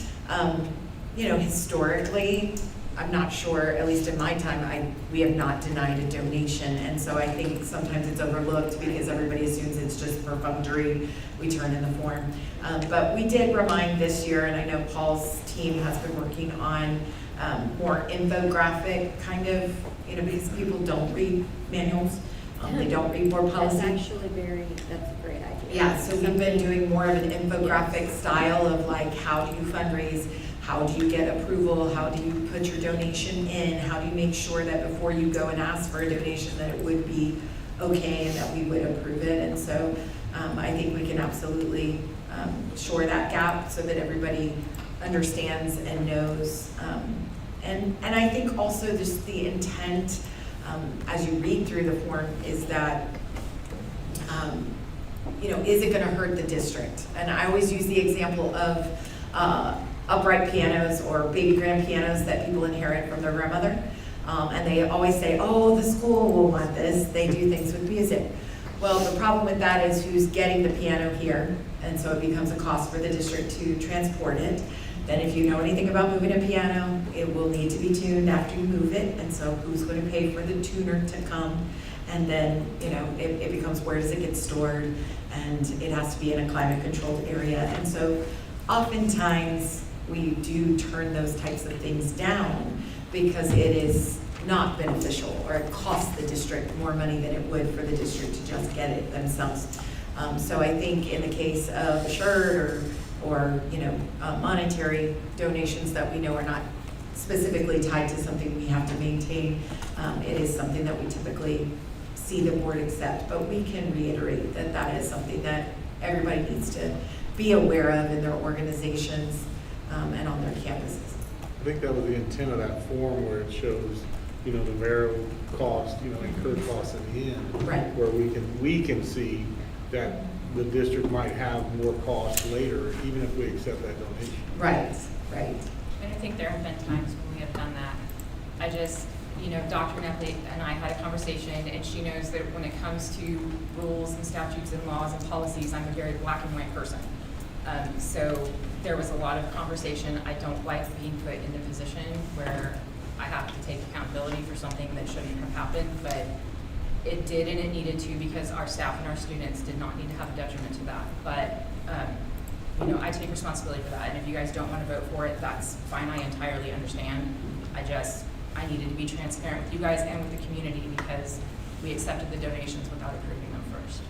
historically, I'm not sure, at least in my time, we have not denied a donation. And so I think sometimes it's overlooked because everybody assumes it's just perfunctory. We turn in the form. But we did remind this year, and I know Paul's team has been working on more infographic kind of, because people don't read manuals. They don't read board policy. That's a great idea. Yeah, so we've been doing more of an infographic style of like, how do you fundraise? How do you get approval? How do you put your donation in? How do you make sure that before you go and ask for a donation that it would be okay and that we would approve it? And so I think we can absolutely shore that gap so that everybody understands and knows. And I think also just the intent, as you read through the form, is that is it going to hurt the district? And I always use the example of upright pianos or baby grand pianos that people inherit from their grandmother. And they always say, oh, the school will want this. They do things with music. Well, the problem with that is who's getting the piano here, and so it becomes a cost for the district to transport it. Then if you know anything about moving a piano, it will need to be tuned after you move it, and so who's going to pay for the tuner to come? And then, it becomes where does it get stored? And it has to be in a climate-controlled area. And so oftentimes, we do turn those types of things down because it is not beneficial, or it costs the district more money than it would for the district to just get it themselves. So I think in the case of a shirt or monetary donations that we know are not specifically tied to something we have to maintain, it is something that we typically see the board accept, but we can reiterate that that is something that everybody needs to be aware of in their organizations and on their campuses. I think that was the intent of that form where it shows, the Navarro cost, incurred costs in the end. Right. Where we can see that the district might have more costs later, even if we accept that donation. Right. And I think there have been times when we have done that. I just, Dr. Nepley and I had a conversation, and she knows that when it comes to rules and statutes and laws and policies, I'm a very black and white person. So there was a lot of conversation. I don't like being put in a position where I have to take accountability for something that shouldn't have happened, but it did and it needed to, because our staff and our students did not need to have a detriment to that. But I take responsibility for that, and if you guys don't want to vote for it, that's fine. I entirely understand. I needed to be transparent with you guys and with the community, because we accepted the donations without approving them first.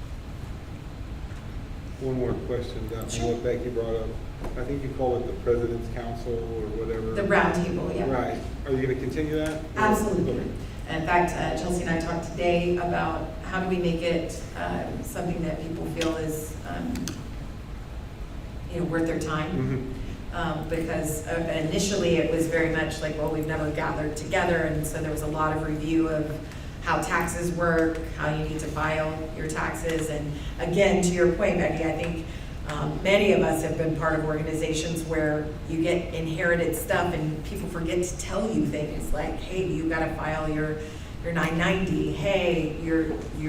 One more question, on what Becky brought up. I think you call it the President's Council or whatever. The round table, yeah. Right. Are you going to continue that? Absolutely. Okay. In fact, Chelsea and I talked today about how do we make it something that people feel is worth their time. Because initially it was very much like, well, we've never gathered together, and so there was a lot of review of how taxes work, how you need to file your taxes, and again, to your point, Becky, I think many of us have been part of organizations where you get inherited stuff and people forget to tell you things like, hey, you got to file your 990. Hey, you're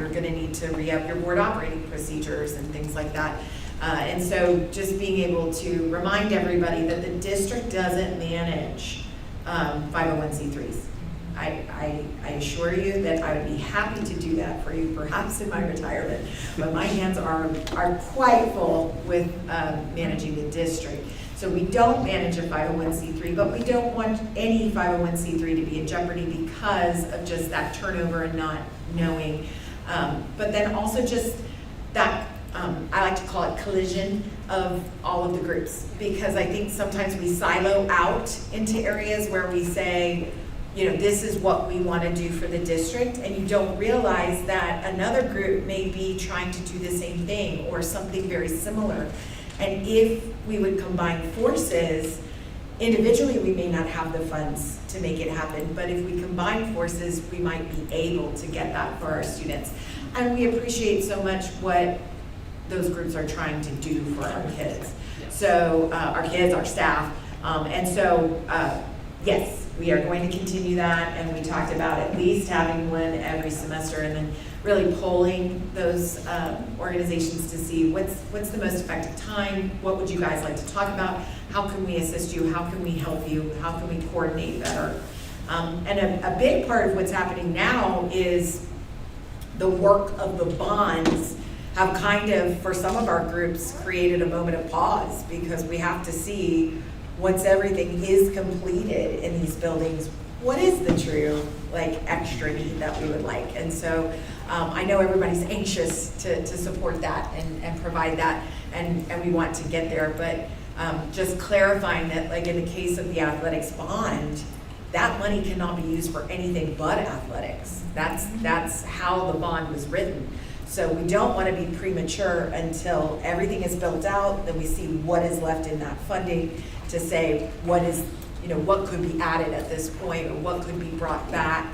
going to need to re-up your board operating procedures and things like that. And so just being able to remind everybody that the district doesn't manage 501c3s. I assure you that I would be happy to do that for you, perhaps in my retirement, but my hands are quite full with managing the district. So we don't manage a 501c3, but we don't want any 501c3 to be in jeopardy because of just that turnover and not knowing. But then also just that, I like to call it collision of all of the groups, because I think sometimes we silo out into areas where we say, this is what we want to do for the district, and you don't realize that another group may be trying to do the same thing or something very similar. And if we would combine forces, individually we may not have the funds to make it happen, but if we combine forces, we might be able to get that for our students. And we appreciate so much what those groups are trying to do for our kids. So our kids, our staff, and so yes, we are going to continue that, and we talked about at least having one every semester, and then really polling those organizations to see what's the most effective time, what would you guys like to talk about, how can we assist you, how can we help you, how can we coordinate better. And a big part of what's happening now is the work of the bonds have kind of, for some of our groups, created a moment of pause, because we have to see once everything is completed in these buildings, what is the true extra need that we would like. And so I know everybody's anxious to support that and provide that, and we want to get there, but just clarifying that in the case of the athletics bond, that money cannot be used for anything but athletics. That's how the bond was written. So we don't want to be premature until everything is built out, then we see what is left in that funding to say what is, what could be added at this point or what could be brought back.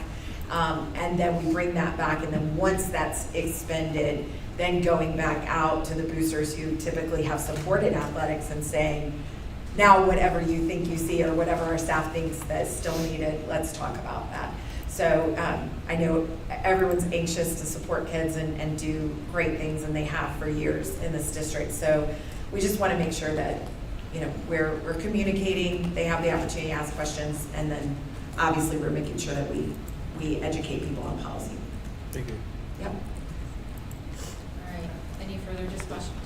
And then we bring that back, and then once that's expended, then going back out to the boosters who typically have supported athletics and saying, now whatever you think you see or whatever our staff thinks that's still needed, let's talk about that. So I know everyone's anxious to support kids and do great things, and they have for years in this district. So we just want to make sure that, you know, we're communicating, they have the opportunity to ask questions, and then obviously we're making sure that we educate people on policy. Thank you. Yep. All right, any further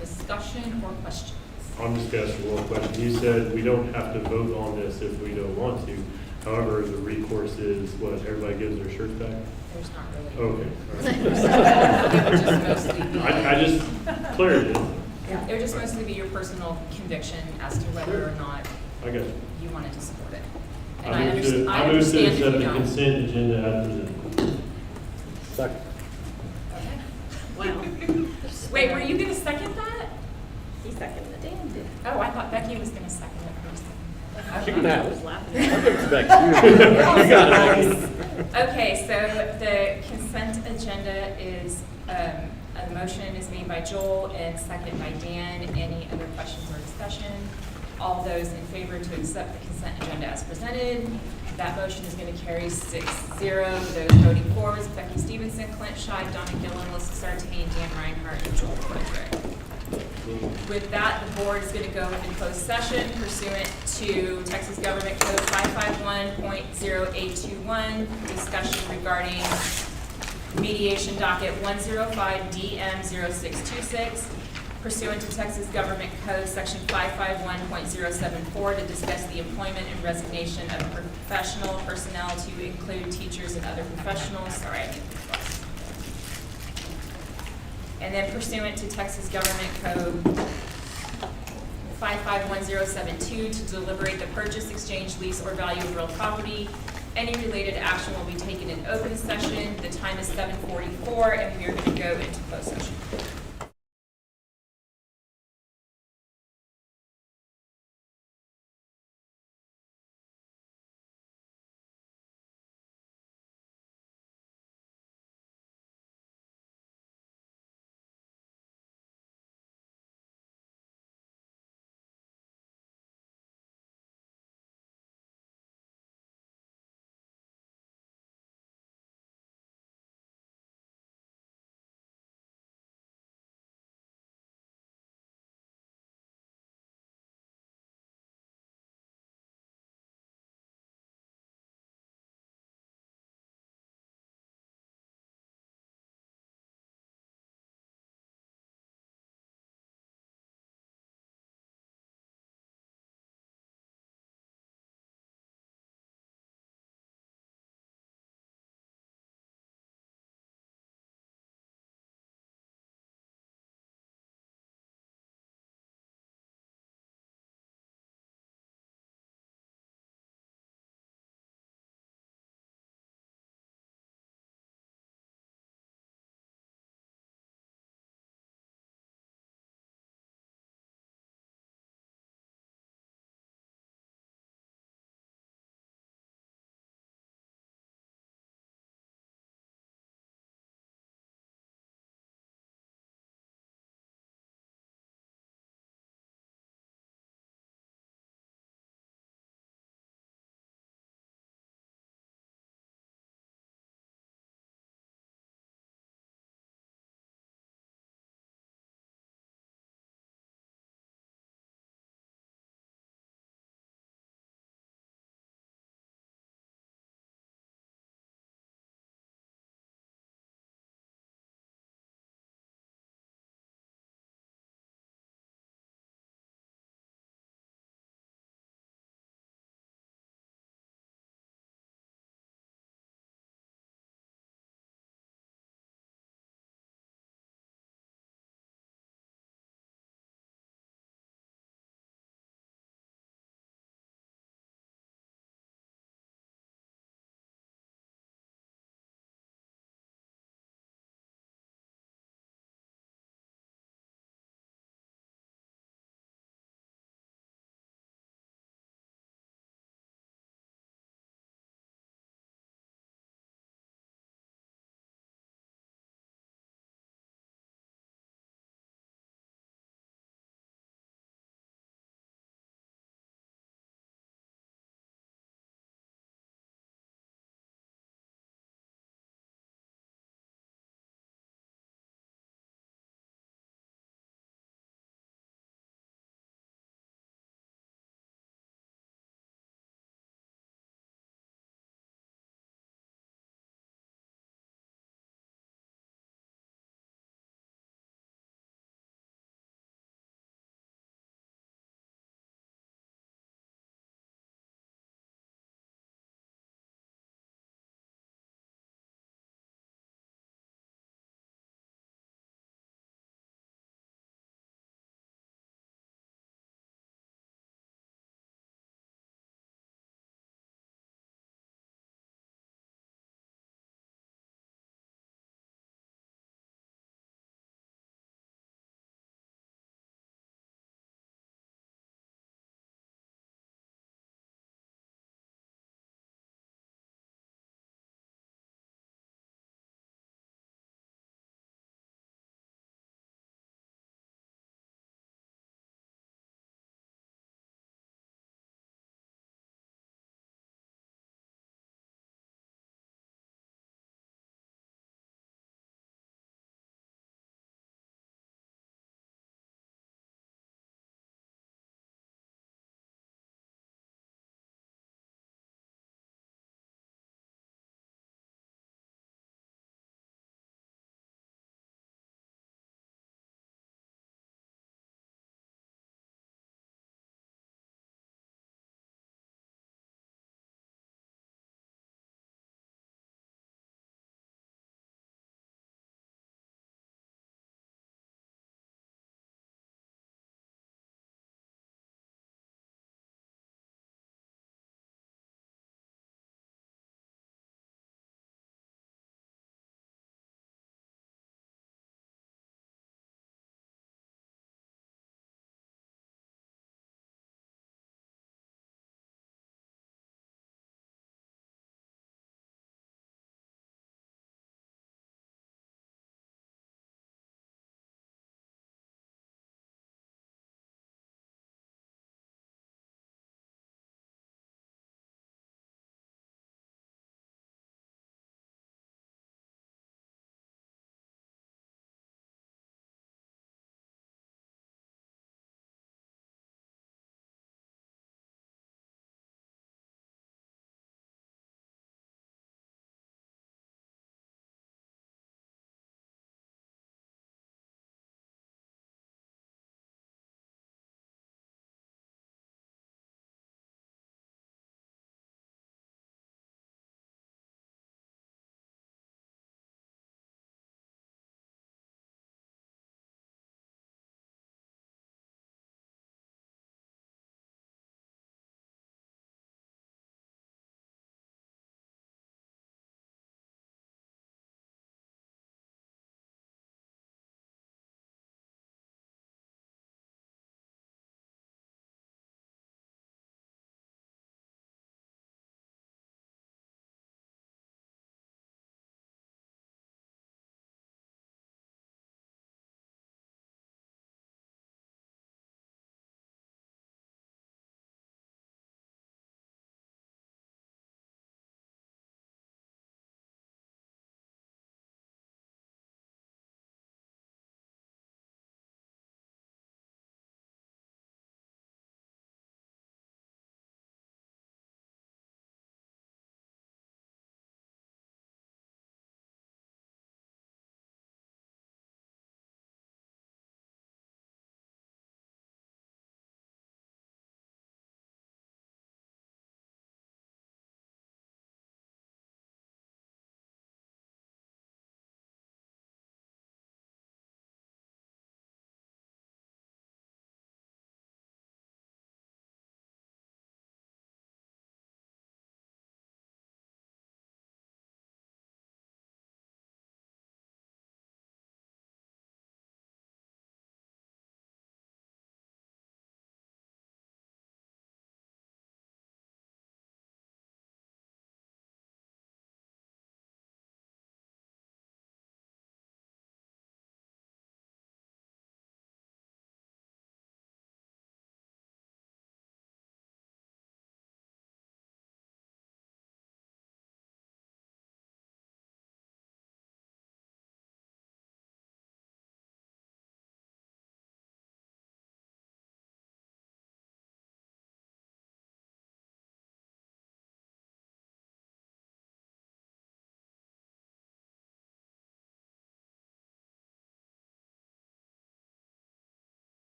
discussion or questions? I'm just asking one question. You said we don't have to vote on this if we don't want to. However, the recourse is what, everybody gives their shirts back? There's not really. Okay. It would just mostly be. I just, clarity. It would just mostly be your personal conviction as to whether or not I got you. you wanted to support it. And I move to understand if accept you the don't. consent agenda as presented. Second. Okay. Wow. Wait, were you gonna second that? He seconded it, Dan did. Oh, I thought Becky was gonna second it first. She can have it. Laughing. I expect you. You got it. Okay, so the consent agenda is, a motion is made by Joel and second by Dan. Any other questions or discussion? All those in favor to accept the consent agenda as presented, that motion is going to carry 6-0. Those voting for is Becky Stevenson, Clint Scheid, Donna Gillen, Melissa Sartain, Dan Reinhardt, and Joel Frederick. With that, the board is going to go into closed session pursuant to Texas Government Code 551.0821, discussion regarding mediation docket 105 DM 0626, pursuant to Texas Government Code Section 551.074 to discuss the employment and resignation of professional personnel to include teachers and other professionals. Sorry, I didn't plus. And then pursuant to Texas Government Code 551.072 to deliberate the purchase, exchange, lease, or value of real property. Any related action will be taken in open session. The time is 7:44, and we are going to go into closed session.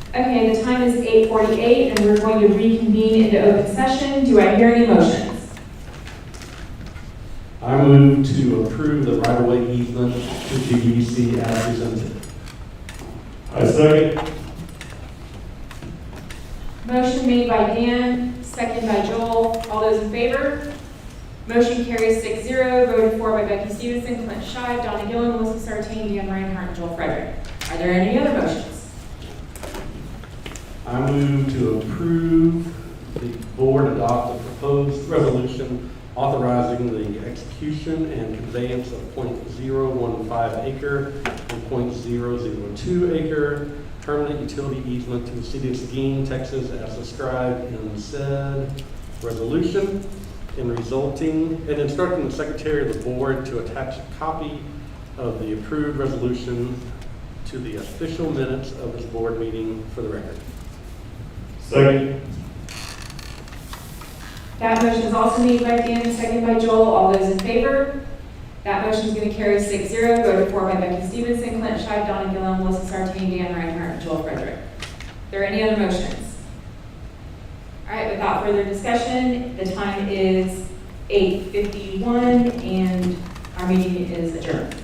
Okay, the time is 8:48, and we're going to reconvene into open session. Do I hear any motions? I move to approve the right-of-way easement to GBC as presented. I second. Motion made by Dan, second by Joel. All those in favor? Motion carries 6-0, voted for by Becky Stevenson, Clint Shive, Donna Gillen, Melissa Sartain, Dan Reinhardt, and Joel Frederick. Are there any other motions? I move to approve the board adopt a proposed resolution authorizing the execution and conveyance of .015 acre and .002 acre permanent utility easement to the city of Seguin, Texas, as described in said resolution, and instructing the secretary of the board to attach a copy of the approved resolution to the official minutes of this board meeting for the record. Second. That motion is also made by Dan, second by Joel. All those in favor? That motion is going to carry 6-0, voted for by Becky Stevenson, Clint Shive, Donna Gillen, Melissa Sartain, Dan Reinhardt, and Joel Frederick. Are there any other motions? All right, without further discussion, the time is 8:51 and our meeting is adjourned.